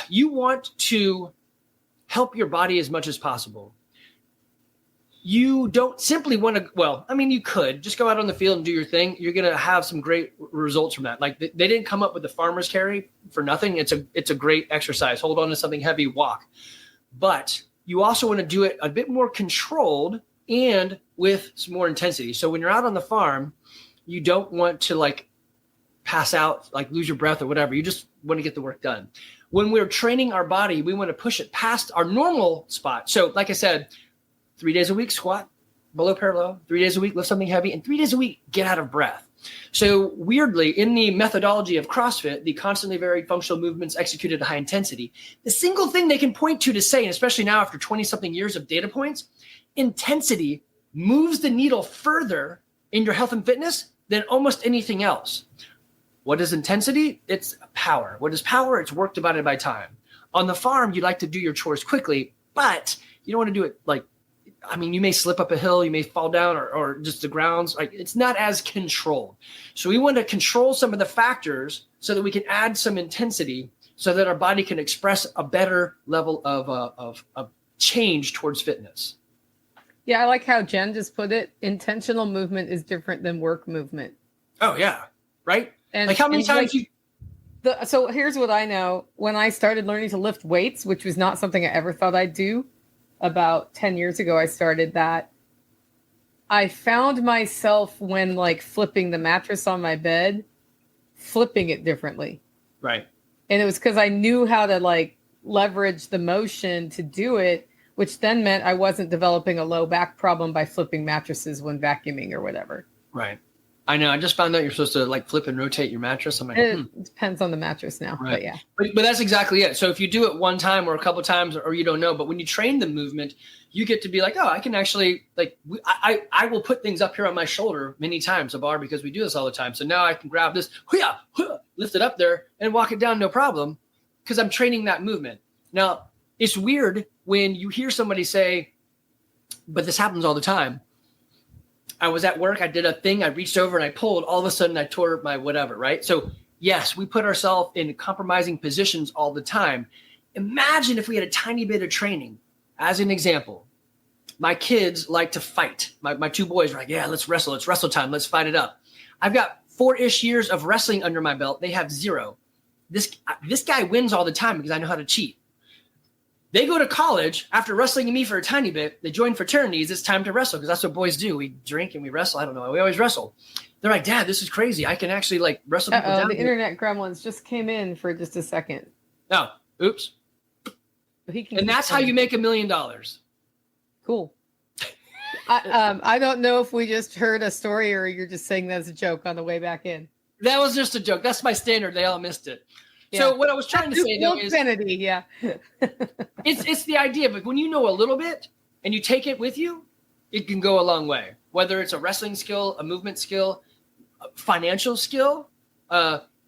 you want to help your body as much as possible. You don't simply want to, well, I mean, you could just go out on the field and do your thing. You're going to have some great results from that. Like they didn't come up with the farmer's carry for nothing. It's a great exercise. Hold on to something heavy, walk. But you also want to do it a bit more controlled and with some more intensity. So when you're out on the farm, you don't want to like pass out, like lose your breath or whatever. You just want to get the work done. When we're training our body, we want to push it past our normal spot. So like I said, 3 days a week, squat below parallel, 3 days a week, lift something heavy, and 3 days a week, get out of breath. So weirdly, in the methodology of CrossFit, the constantly varied functional movements executed at high intensity, the single thing they can point to say, and especially now after 20-something years of data points, intensity moves the needle further in your health and fitness than almost anything else. What is intensity? It's power. What is power? It's work divided by time. On the farm, you like to do your chores quickly, but you don't want to do it like, I mean, you may slip up a hill, you may fall down or just the grounds. Like it's not as controlled. So we want to control some of the factors so that we can add some intensity so that our body can express a better level of change towards fitness. Yeah, I like how Jen just put it. Intentional movement is different than work movement. Oh, yeah. Right? And like how many times So here's what I know. When I started learning to lift weights, which was not something I ever thought I'd do, about 10 years ago I started that. I found myself when like flipping the mattress on my bed, flipping it differently. Right. And it was because I knew how to like leverage the motion to do it, which then meant I wasn't developing a low back problem by flipping mattresses when vacuuming or whatever. Right. I know. I just found out you're supposed to like flip and rotate your mattress. I'm like, It depends on the mattress now, right. But yeah. But that's exactly it. So if you do it one time or a couple times or you don't know, but when you train the movement, you get to be like, oh, I can actually like, I will put things up here on my shoulder many times, a bar, because we do this all the time. So now I can grab this, lift it up there and walk it down, no problem, because I'm training that movement. Now, it's weird when you hear somebody say, but this happens all the time. I was at work, I did a thing, I reached over and I pulled, all of a sudden I tore my whatever, right? So yes, we put ourselves in compromising positions all the time. Imagine if we had a tiny bit of training. As an example, my kids like to fight. My two boys were like, yeah, let's wrestle. It's wrestle time. Let's fight it up. I've got 4-ish years of wrestling under my belt. They have 0. This guy wins all the time because I know how to cheat. They go to college after wrestling me for a tiny bit. They join fraternities. It's time to wrestle because that's what boys do. We drink and we wrestle. I don't know. We always wrestle. They're like, Dad, this is crazy. I can actually like wrestle people down. The internet gremlins just came in for just a second. Oh, oops. And that's how you make $1 million. Cool. I don't know if we just heard a story or you're just saying that as a joke on the way back in. That was just a joke. That's my standard. They all missed it. Yeah. So what I was trying to say though is Kennedy, yeah. it's the idea, but when you know a little bit and you take it with you, it can go a long way. Whether it's a wrestling skill, a movement skill, a financial skill,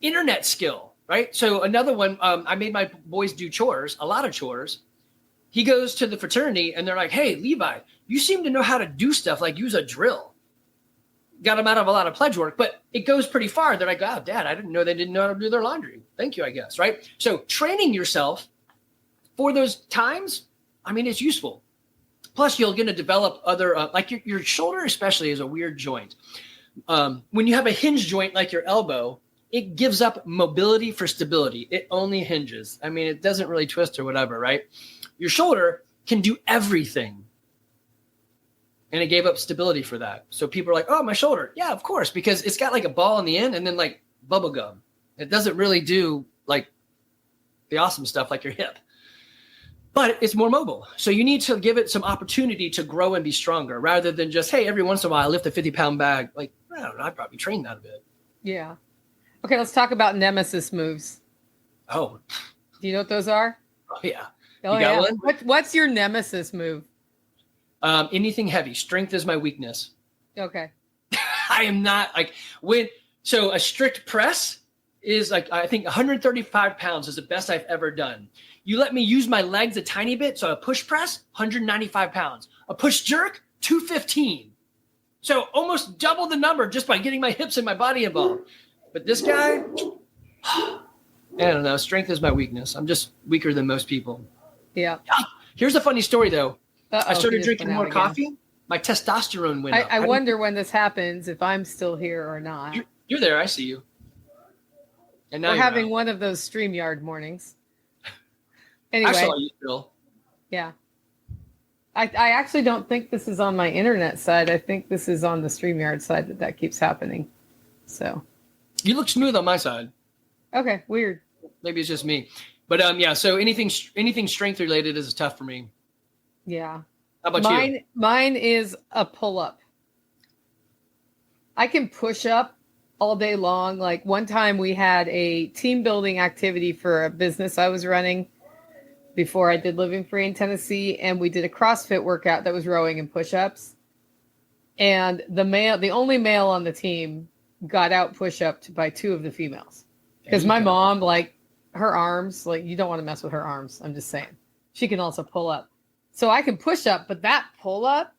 internet skill, right? So another one, I made my boys do chores, a lot of chores. He goes to the fraternity and they're like, hey, Levi, you seem to know how to do stuff like use a drill. Got them out of a lot of pledge work, but it goes pretty far. They're like, oh, Dad, I didn't know they didn't know how to do their laundry. Thank you, I guess, right? So training yourself for those times, I mean, it's useful. Plus, you're going to develop other, like your shoulder especially is a weird joint. When you have a hinge joint like your elbow, it gives up mobility for stability. It only hinges. I mean, it doesn't really twist or whatever, right? Your shoulder can do everything. And it gave up stability for that. So people are like, oh, my shoulder. Yeah, of course, because it's got like a ball in the end and then like bubble gum. It doesn't really do like the awesome stuff like your hip. But it's more mobile. So you need to give it some opportunity to grow and be stronger rather than just, hey, every once in a while I lift a 50-pound bag. Like, I don't know, I'd probably train that a bit. Yeah. Okay, let's talk about nemesis moves. Oh. Do you know what those are? Oh, yeah. Oh, you got one? What's your nemesis move? Anything heavy. Strength is my weakness. Okay. I am not like so a strict press is like, I think 135 pounds is the best I've ever done. You let me use my legs a tiny bit. So a push press, 195 pounds, a push jerk, 215. So almost double the number just by getting my hips and my body involved. But this guy, I don't know. Strength is my weakness. I'm just weaker than most people. Yeah. Here's a funny story though. I started drinking more again. coffee. My testosterone went up. I wonder when this happens, if I'm still here or not. You're there. I see you. And now we're having one of those StreamYard mornings. Anyway. I saw you still. Yeah. I actually don't think this is on my internet side. I think this is on the StreamYard side that keeps happening. So. You look smooth on my side. Okay. Weird. Maybe it's just me. But yeah, so anything strength related is tough for me. Yeah. How about you? Mine is a pull-up. I can push up all day long. Like one time we had a team building activity for a business I was running before I did Living Free in Tennessee. And we did a CrossFit workout that was rowing and push-ups. And the only male on the team got out push-upped by 2 of the females. Because my mom, like her arms, like you don't want to mess with her arms. I'm just saying. She can also pull up. So I can push up, but that pull up.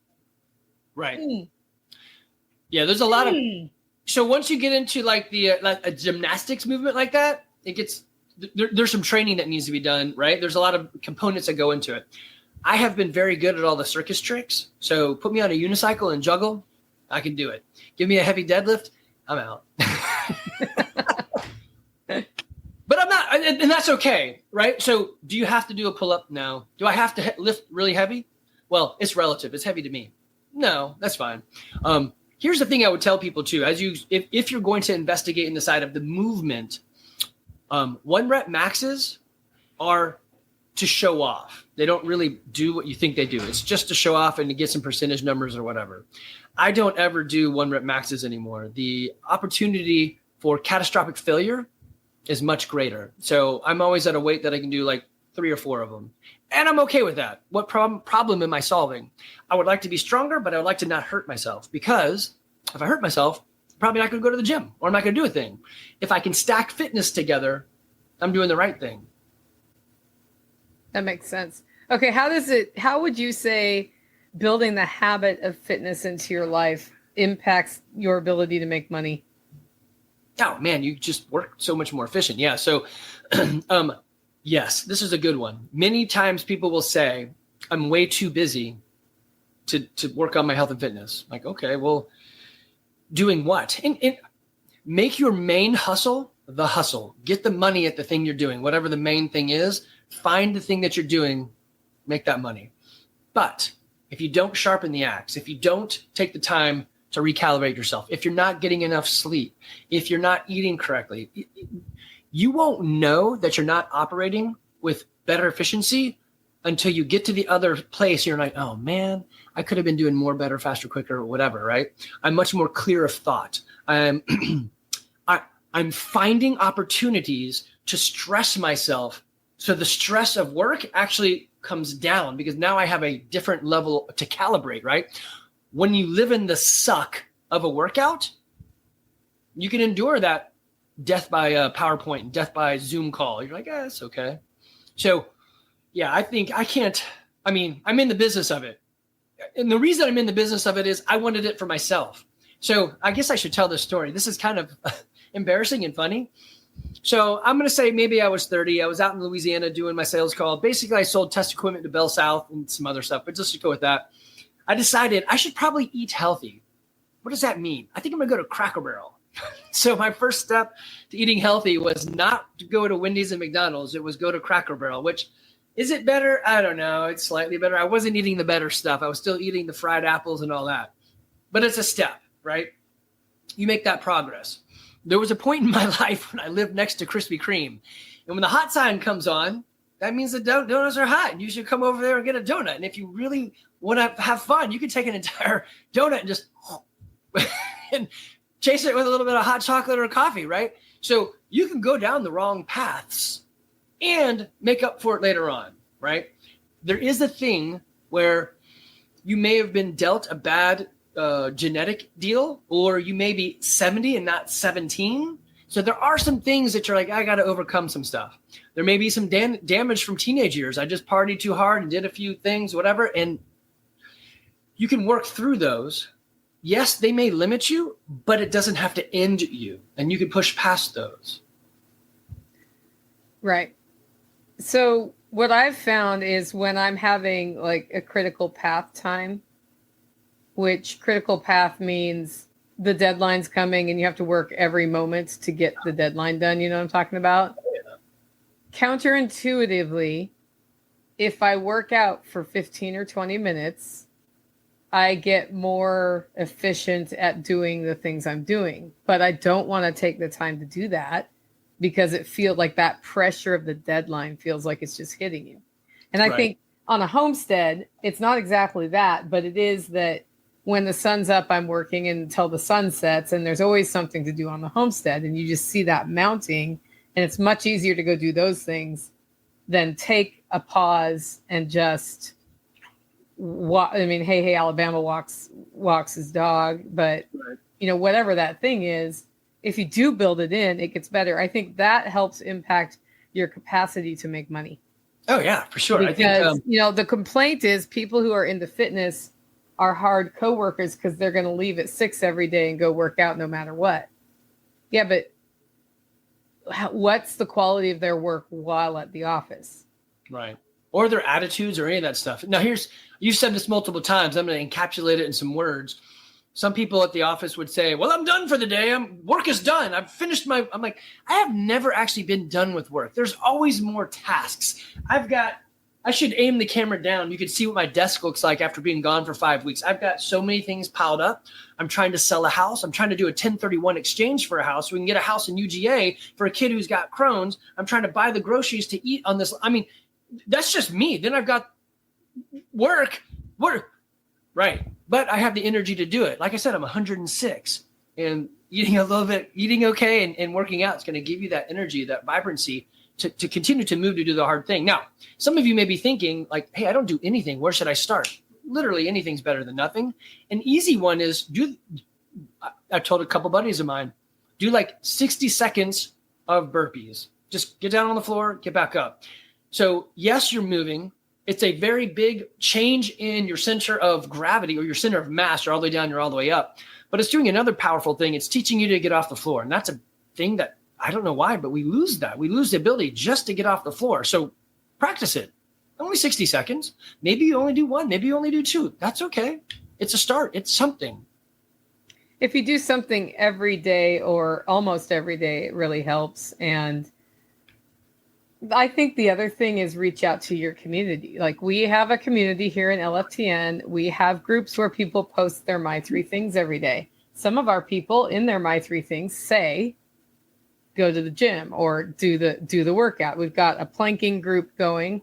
Right. Yeah, there's a lot of. So once you get into like the like a gymnastics movement like that, it gets there's some training that needs to be done. Right. There's a lot of components that go into it. I have been very good at all the circus tricks. So put me on a unicycle and juggle. I can do it. Give me a heavy deadlift. I'm out. But I'm not, and that's okay, right? So do you have to do a pull-up? No. Do I have to lift really heavy? well, it's relative. It's heavy to me. No, that's fine. Here's the thing I would tell people too, if you're going to investigate in the side of the movement, 1 rep maxes are to show off. They don't really do what you think they do. It's just to show off and to get some percentage numbers or whatever. I don't ever do 1 rep maxes anymore. The opportunity for catastrophic failure is much greater. So I'm always at a weight that I can do like 3 or 4 of them. And I'm okay with that. What problem am I solving? I would like to be stronger, but I would like to not hurt myself, because if I hurt myself, I'm probably not going to go to the gym, or I'm not going to do a thing. If I can stack fitness together, I'm doing the right thing. That makes sense. Okay. How would you say building the habit of fitness into your life impacts your ability to make money? Oh man, you just work so much more efficient. Yeah. So, yes, this is a good one. Many times people will say, I'm way too busy to work on my health and fitness. Like, okay, well, doing what? And make your main hustle the hustle. Get the money at the thing you're doing, whatever the main thing is. Find the thing that you're doing, make that money. But if you don't sharpen the axe, if you don't take the time to recalibrate yourself, if you're not getting enough sleep, if you're not eating correctly, you won't know that you're not operating with better efficiency until you get to the other place. You're like, oh man, I could have been doing more, better, faster, quicker, or whatever, right? I'm much more clear of thought. I'm finding opportunities to stress myself. So the stress of work actually comes down, because now I have a different level to calibrate, right? When you live in the suck of a workout, you can endure that death by PowerPoint and death by Zoom call. You're like, it's okay. So yeah, I'm in the business of it. And the reason I'm in the business of it is I wanted it for myself. So I guess I should tell this story. This is kind of embarrassing and funny. So I'm going to say maybe I was 30. I was out in Louisiana doing my sales call. Basically, I sold test equipment to Bell South and some other stuff, but just to go with that, I decided I should probably eat healthy. What does that mean? I think I'm going to go to Cracker Barrel. So my first step to eating healthy was not to go to Wendy's and McDonald's. It was go to Cracker Barrel, which is it better? I don't know. It's slightly better. I wasn't eating the better stuff. I was still eating the fried apples and all that. But it's a step, right? You make that progress. There was a point in my life when I lived next to Krispy Kreme. And when the hot sign comes on, that means the donuts are hot. And you should come over there and get a donut. And if you really want to have fun, you can take an entire donut and just and chase it with a little bit of hot chocolate or coffee, right? So you can go down the wrong paths and make up for it later on, right? There is a thing where you may have been dealt a bad genetic deal, or you may be 70 and not 17. So there are some things that you're like, I got to overcome some stuff. There may be some damage from teenage years. I just partied too hard and did a few things, whatever. And you can work through those. Yes, they may limit you, but it doesn't have to end you. And you can push past those. Right. So what I've found is when I'm having like a critical path time, which critical path means the deadline's coming and you have to work every moment to get the deadline done. You know what I'm talking about? Yeah. Counterintuitively, if I work out for 15 or 20 minutes, I get more efficient at doing the things I'm doing. But I don't want to take the time to do that because it feels like that pressure of the deadline feels like it's just hitting you. And I think on a homestead, it's not exactly that, but it is that when the sun's up, I'm working until the sun sets, and there's always something to do on the homestead. And you just see that mounting, and it's much easier to go do those things than take a pause and just hey, Alabama walks his dog, but whatever that thing is, if you do build it in, it gets better. I think that helps impact your capacity to make money. Oh yeah, for sure. Because, I think the complaint is people who are into fitness are hard coworkers because they're going to leave at 6 every day and go work out no matter what. Yeah, but what's the quality of their work while at the office? Right. Or their attitudes or any of that stuff. Now you've said this multiple times. I'm going to encapsulate it in some words. Some people at the office would say, well, I'm done for the day. Work is done. I've finished I'm like, I have never actually been done with work. There's always more tasks. I've got I should aim the camera down. You can see what my desk looks like after being gone for 5 weeks. I've got so many things piled up. I'm trying to sell a house. I'm trying to do a 1031 exchange for a house so we can get a house in UGA for a kid who's got Crohn's. I'm trying to buy the groceries to eat on this. I mean, that's just me. Then I've got work. Right. But I have the energy to do it. Like I said, I'm 106 and eating a little bit, eating okay and working out is going to give you that energy, that vibrancy to continue to move to do the hard thing. Now, some of you may be thinking like, hey, I don't do anything. Where should I start? Literally anything's better than nothing. An easy one is I told a couple buddies of mine, do like 60 seconds of burpees. Just get down on the floor, get back up. So yes, you're moving. It's a very big change in your center of gravity or your center of mass. You're all the way down, you're all the way up. But it's doing another powerful thing. It's teaching you to get off the floor. And that's a thing that I don't know why, but we lose that. We lose the ability just to get off the floor. So practice it. Only 60 seconds. Maybe you only do one. Maybe you only do two. That's okay. It's a start. It's something. If you do something every day or almost every day, it really helps. And I think the other thing is reach out to your community. Like we have a community here in LFTN. We have groups where people post their My Three Things every day. Some of our people in their My Three Things say, go to the gym or do the workout. We've got a planking group going,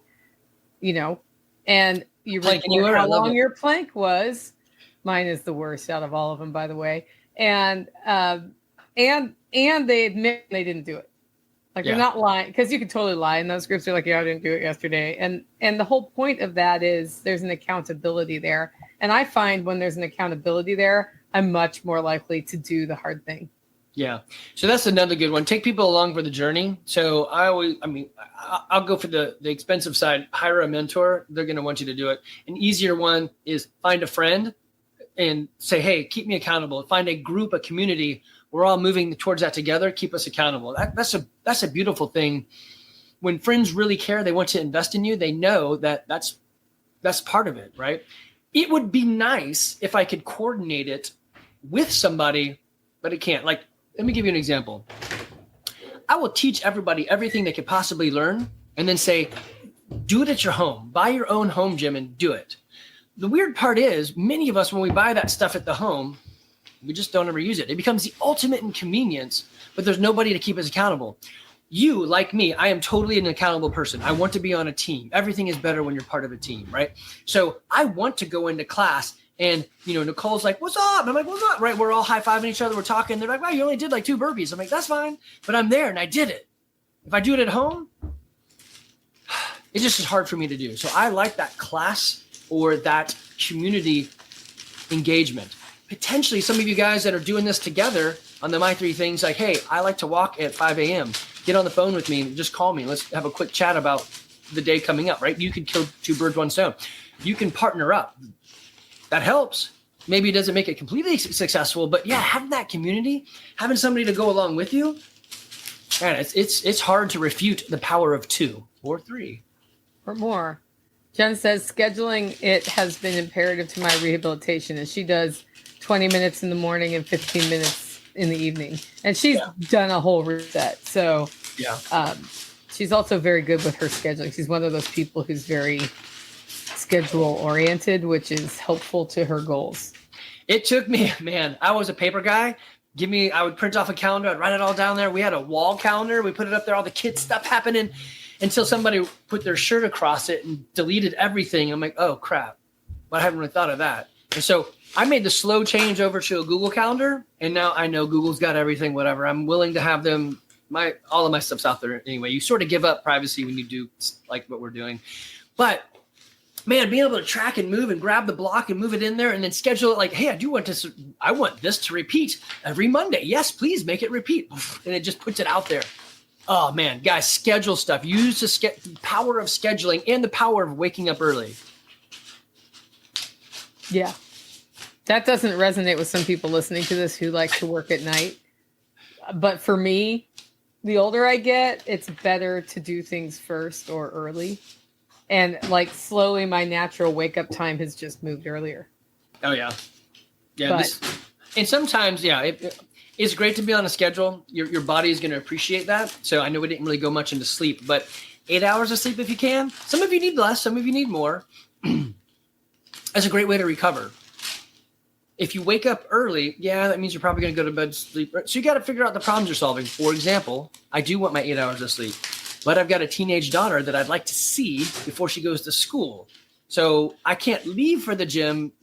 and you report how long your plank was. Mine is the worst out of all of them, by the way. And they admit they didn't do it. Like they're not lying, because you could totally lie in those groups. They're like, yeah, I didn't do it yesterday. And the whole point of that is there's an accountability there. And I find when there's an accountability there, I'm much more likely to do the hard thing. Yeah. So that's another good one. Take people along for the journey. So I'll go for the expensive side, hire a mentor. They're going to want you to do it. An easier one is find a friend and say, hey, keep me accountable. Find a group, a community. We're all moving towards that together. Keep us accountable. That's a beautiful thing. When friends really care, they want to invest in you. They know that that's part of it, right? It would be nice if I could coordinate it with somebody, but it can't. Like, let me give you an example. I will teach everybody everything they could possibly learn and then say, do it at your home. Buy your own home gym and do it. The weird part is many of us, when we buy that stuff at the home, we just don't ever use it. It becomes the ultimate inconvenience, but there's nobody to keep us accountable. You, like me, I am totally an accountable person. I want to be on a team. Everything is better when you're part of a team, right? So I want to go into class and, Nicole's like, what's up? I'm like, what's up? Right? We're all high-fiving each other. We're talking. They're like, wow, you only did like 2 burpees. I'm like, that's fine. But I'm there and I did it. If I do it at home, it just is hard for me to do. So I like that class or that community engagement. Potentially some of you guys that are doing this together on the My Three Things, like, hey, I like to walk at 5 a.m. Get on the phone with me and just call me. Let's have a quick chat about the day coming up, right? You could kill 2 birds, 1 stone. You can partner up. That helps. Maybe it doesn't make it completely successful, but yeah, having that community, having somebody to go along with you, man, it's hard to refute the power of 2 or 3 or more. Jen says scheduling it has been imperative to my rehabilitation, and she does 20 minutes in the morning and 15 minutes in the evening, and she's done a whole reset. So she's also very good with her scheduling. She's one of those people who's very schedule oriented, which is helpful to her goals. It took me, man, I was a paper guy. I would print off a calendar. I'd write it all down there. We had a wall calendar. We put it up there, all the kids stuff happening until somebody put their shirt across it and deleted everything. I'm like, oh crap. But I haven't really thought of that. And so I made the slow change over to a Google Calendar, and now I know Google's got everything, whatever. I'm willing to have them. All of my stuff's out there anyway. You sort of give up privacy when you do like what we're doing. But man, being able to track and move and grab the block and move it in there and then schedule it like, hey, I want this to repeat every Monday. Yes, please make it repeat. And it just puts it out there. Oh man, guys, schedule stuff. Use the power of scheduling and the power of waking up early. Yeah. That doesn't resonate with some people listening to this who like to work at night. But for me, the older I get, it's better to do things first or early. And like slowly my natural wake up time has just moved earlier. Oh yeah. Yeah. And sometimes, it's great to be on a schedule. Your body is going to appreciate that. So I know we didn't really go much into sleep, but 8 hours of sleep if you can. Some of you need less, some of you need more. That's a great way to recover. If you wake up early, that means you're probably going to go to bed sleep. So you got to figure out the problems you're solving. For example, I do want my 8 hours of sleep, but I've got a teenage daughter that I'd like to see before she goes to school. So I can't leave for the gym.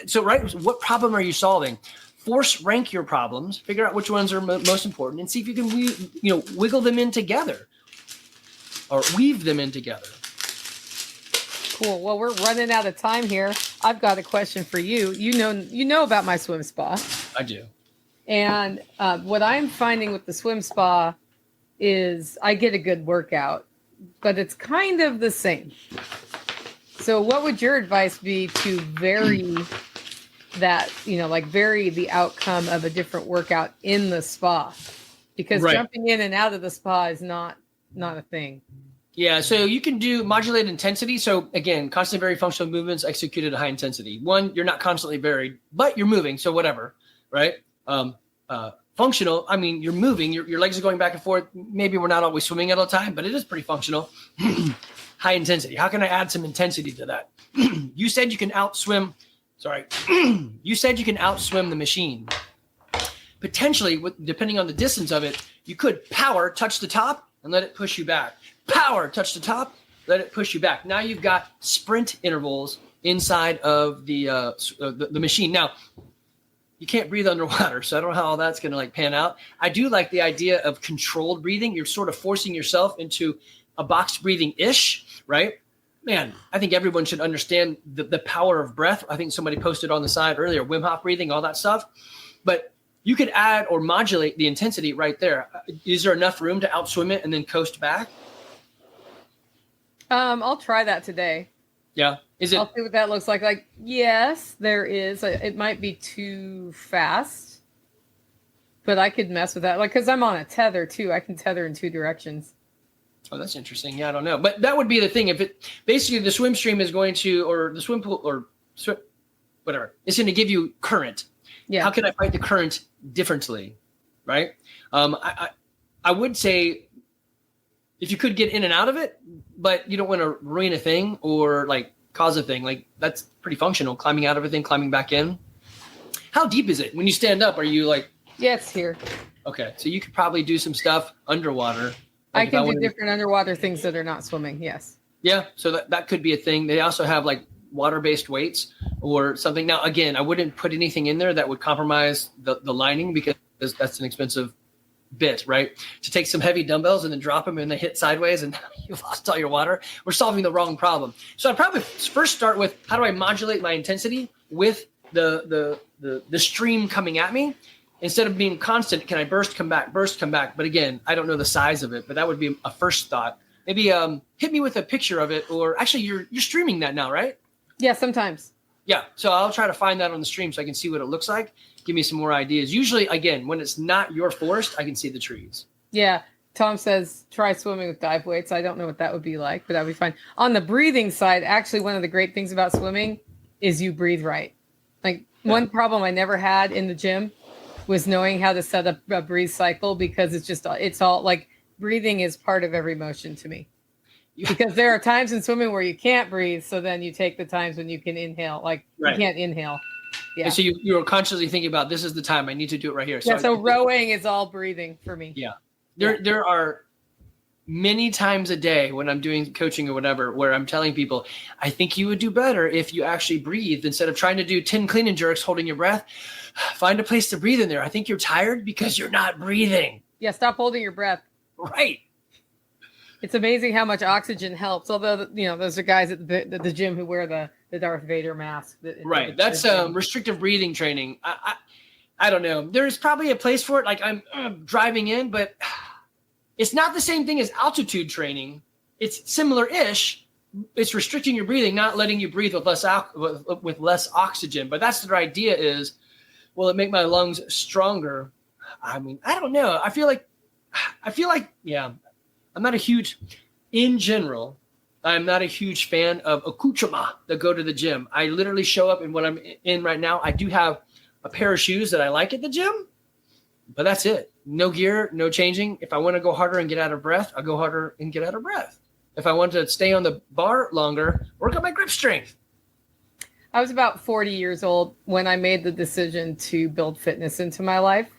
So, right, what problem are you solving? Force rank your problems, figure out which ones are most important, and see if you can, wiggle them in together or weave them in together. Cool. Well, we're running out of time here. I've got a question for you. You know about my swim spa. I do. And what I'm finding with the swim spa is I get a good workout, but it's kind of the same. So what would your advice be to vary that, vary the outcome of a different workout in the spa? Because jumping in and out of the spa is not a thing. Yeah, so you can do modulated intensity. So again, constantly varied functional movements executed at high intensity. One, you're not constantly varied, but you're moving. So whatever, right? Functional, I mean, you're moving, your legs are going back and forth. Maybe we're not always swimming at all time, but it is pretty functional. High intensity. How can I add some intensity to that? You said you can outswim. You said you can outswim the machine. Potentially, depending on the distance of it, you could power, touch the top, and let it push you back. Power, touch the top, let it push you back. Now you've got sprint intervals inside of the machine. Now, you can't breathe underwater, so I don't know how all that's going to pan out. I do like the idea of controlled breathing. You're sort of forcing yourself into a box breathing-ish, right? Man, I think everyone should understand the power of breath. I think somebody posted on the side earlier, Wim Hof breathing, all that stuff. But you could add or modulate the intensity right there. Is there enough room to outswim it and then coast back? I'll try that today. Yeah. I'll see what that looks like. Yes, there is. It might be too fast, but I could mess with that. Because I'm on a tether too. I can tether in two directions. Oh, that's interesting. Yeah, I don't know. But that would be the thing. If it basically the swim stream is going to, or the swim pool or whatever, it's going to give you current. Yeah. How can I fight the current differently? Right. I would say if you could get in and out of it, but you don't want to ruin a thing or cause a thing, that's pretty functional. Climbing out of a thing, climbing back in. How deep is it? When you stand up, are you Yeah, it's here. Okay. So you could probably do some stuff underwater. I can do different underwater things that are not swimming. Yes. Yeah. So that could be a thing. They also have water-based weights or something. Now, again, I wouldn't put anything in there that would compromise the lining because that's an expensive bit, right? To take some heavy dumbbells and then drop them and they hit sideways and you've lost all your water. We're solving the wrong problem. So I'd probably first start with how do I modulate my intensity with the stream coming at me? Instead of being constant, can I burst, come back? But again, I don't know the size of it, but that would be a first thought. Maybe hit me with a picture of it, or actually you're streaming that now, right? Yeah, sometimes. Yeah, so I'll try to find that on the stream so I can see what it looks like. Give me some more ideas. Usually, again, when it's not your forest, I can see the trees. Yeah, Tom says try swimming with dive weights. I don't know what that would be like, but that would be fine. On the breathing side, actually, one of the great things about swimming is you breathe right. One problem I never had in the gym was knowing how to set up a breathe cycle because it's all breathing is part of every motion to me. Because there are times in swimming where you can't breathe, so then you take the times when you can inhale. You can't inhale. Yeah. And so you were consciously thinking about this is the time I need to do it right here. So rowing is all breathing for me. Yeah. There are many times a day when I'm doing coaching or whatever where I'm telling people, I think you would do better if you actually breathed instead of trying to do 10 clean and jerks holding your breath. Find a place to breathe in there. I think you're tired because you're not breathing. Yeah, stop holding your breath. Right. It's amazing how much oxygen helps. Although, those are guys at the gym who wear the Darth Vader mask. Right. That's restrictive breathing training. I don't know. There's probably a place for it. I'm driving in, but it's not the same thing as altitude training. It's similar-ish. It's restricting your breathing, not letting you breathe with less oxygen. But that's their idea is, will it make my lungs stronger? I mean, I don't know. I feel like, yeah, I'm not a huge fan of accoutrement that go to the gym. I literally show up in what I'm in right now. I do have a pair of shoes that I like at the gym, but that's it. No gear, no changing. If I want to go harder and get out of breath, I'll go harder and get out of breath. if I wanted to stay on the bar longer, work on my grip strength. I was about 40 years old when I made the decision to build fitness into my life.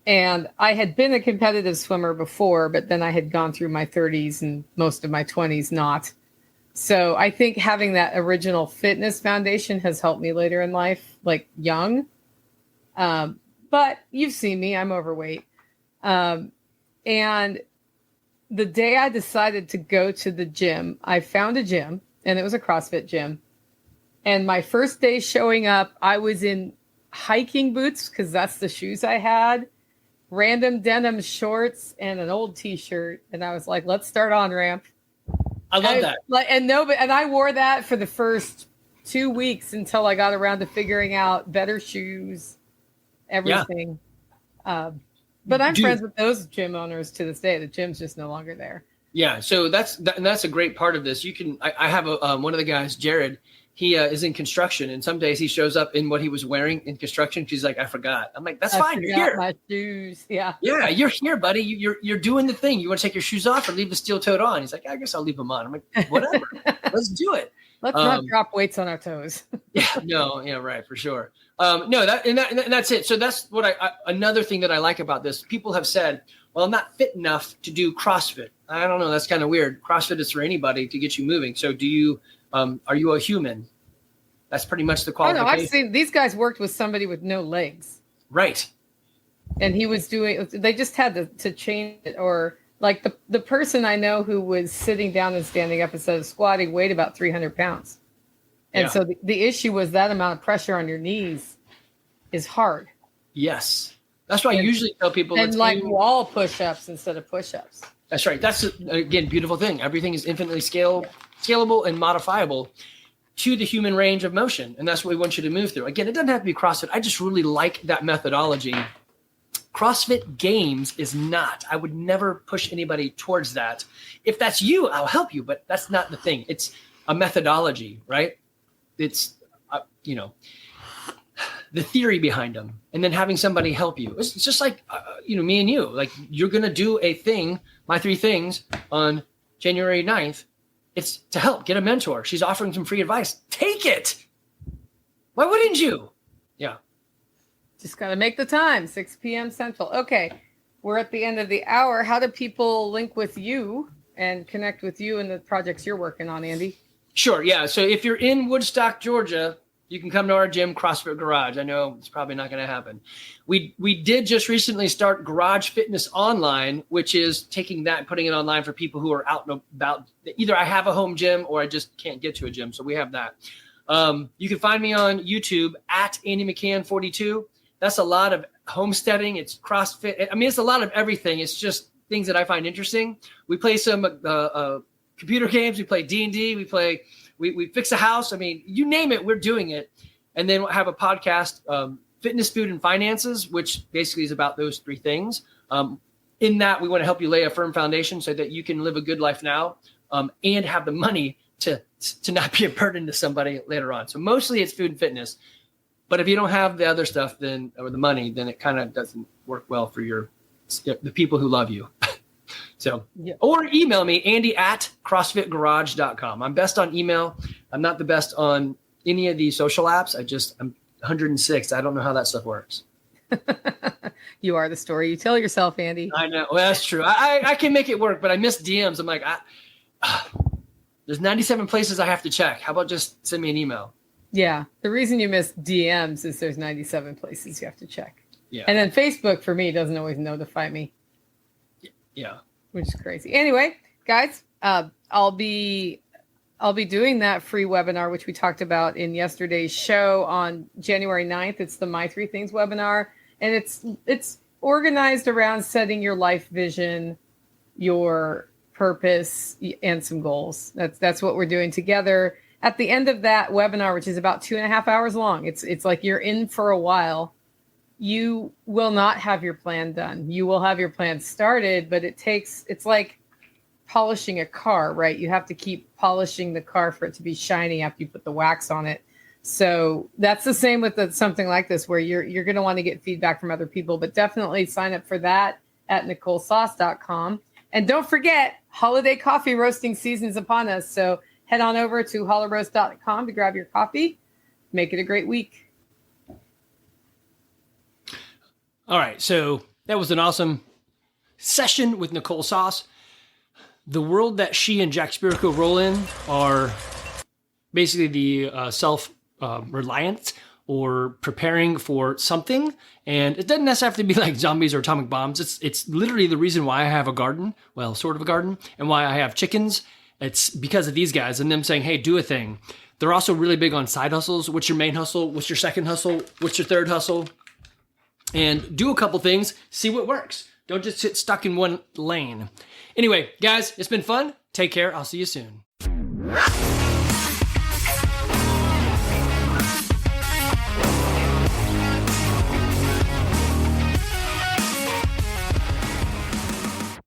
And I had been a competitive swimmer before, but then I had gone through my 30s and most of my 20s not. So I think having that original fitness foundation has helped me later in life, like young. But you've seen me, I'm overweight. And the day I decided to go to the gym, I found a gym, and it was a CrossFit gym. And my first day showing up, I was in hiking boots because that's the shoes I had, random denim shorts, and an old T-shirt. And I was like, "Let's start on ramp." I love that. And I wore that for the first 2 weeks until I got around to figuring out better shoes, everything. Yeah. But I'm friends with those gym owners to this day. The gym's just no longer there. Yeah, so that's a great part of this. You can. I have one of the guys, Jared. He is in construction, and some days he shows up in what he was wearing in construction. She's like, I forgot. I'm like, that's fine. You're here. My shoes. Yeah. Yeah, you're here, buddy. You're doing the thing. You want to take your shoes off or leave the steel toed on? He's like, I guess I'll leave them on. I'm like, whatever. Let's do it. Let's not drop weights on our toes. Yeah, right, for sure. That's it. So that's what another thing that I like about this. People have said, well, I'm not fit enough to do CrossFit. I don't know. That's kind of weird. CrossFit is for anybody to get you moving. So do you? Are you a human? That's pretty much the qualification. I've seen these guys worked with somebody with no legs. Right. And he was they just had to change it. Or like the person I know who was sitting down and standing up instead of squatting weighed about 300 pounds. And so the issue was that amount of pressure on your knees is hard. Yes. That's why I usually tell people. And like wall push-ups instead of push-ups. That's right. That's, again, beautiful thing. Everything is infinitely scalable and modifiable to the human range of motion. And that's what we want you to move through. Again, it doesn't have to be CrossFit. I just really like that methodology. CrossFit Games is not. I would never push anybody towards that. If that's you, I'll help you, but that's not the thing. It's a methodology, right? It's, the theory behind them, and then having somebody help you. It's just like, me and you, like you're going to do a thing, my 3 things on January 9th. It's to help get a mentor. She's offering some free advice. Take it. Why wouldn't you? Yeah. Just got to make the time, 6 p.m. Central. Okay. We're at the end of the hour. How do people link with you and connect with you and the projects you're working on, Andy? Sure. Yeah. So if you're in Woodstock, Georgia, you can come to our gym, CrossFit Garage. I know it's probably not going to happen. We did just recently start Garage Fitness Online, which is taking that and putting it online for people who are out and about. Either I have a home gym or I just can't get to a gym. So we have that. You can find me on YouTube at Andy McCann 42. That's a lot of homesteading. It's CrossFit. I mean, it's a lot of everything. It's just things that I find interesting. We play some computer games. We play D&D. We fix a house. I mean, you name it, we're doing it. And then we'll have a podcast, Fitness, Food, and Finances, which basically is about those 3 things. In that, we want to help you lay a firm foundation so that you can live a good life now and have the money to not be a burden to somebody later on. So mostly it's food and fitness. But if you don't have the other stuff or the money, then it kind of doesn't work well for the people who love you. So, Or email me, Andy at CrossFitGarage.com. I'm best on email. I'm not the best on any of these social apps. I'm 106. I don't know how that stuff works. You are the story you tell yourself, Andy. I know. Well, that's true. I can make it work, but I miss DMs. I'm like, there's 97 places I have to check. How about just send me an email? Yeah. The reason you miss DMs is there's 97 places you have to check. Yeah. And then Facebook, for me, doesn't always notify me. Yeah. Which is crazy. Anyway, guys, I'll be doing that free webinar, which we talked about in yesterday's show on January 9th. It's the My 3 Things webinar. And it's organized around setting your life vision, your purpose, and some goals. That's what we're doing together. At the end of that webinar, which is about 2.5 hours long, it's like you're in for a while. You will not have your plan done. You will have your plan started, but it's like polishing a car, right? You have to keep polishing the car for it to be shiny after you put the wax on it. So that's the same with something like this, where you're going to want to get feedback from other people, but definitely sign up for that at NicoleSauce.com. And don't forget, holiday coffee roasting season is upon us. So head on over to hollowroast.com to grab your coffee. Make it a great week. All right, so that was an awesome session with Nicole Sauce. The world that she and Jack Spirko roll in are basically the self-reliance or preparing for something. And it doesn't necessarily have to be like zombies or atomic bombs. It's literally the reason why I have a garden, well, sort of a garden, and why I have chickens. It's because of these guys and them saying, hey, do a thing. They're also really big on side hustles. What's your main hustle? What's your second hustle? What's your third hustle? And do a couple things, see what works. Don't just sit stuck in one lane. Anyway, guys, it's been fun. Take care. I'll see you soon.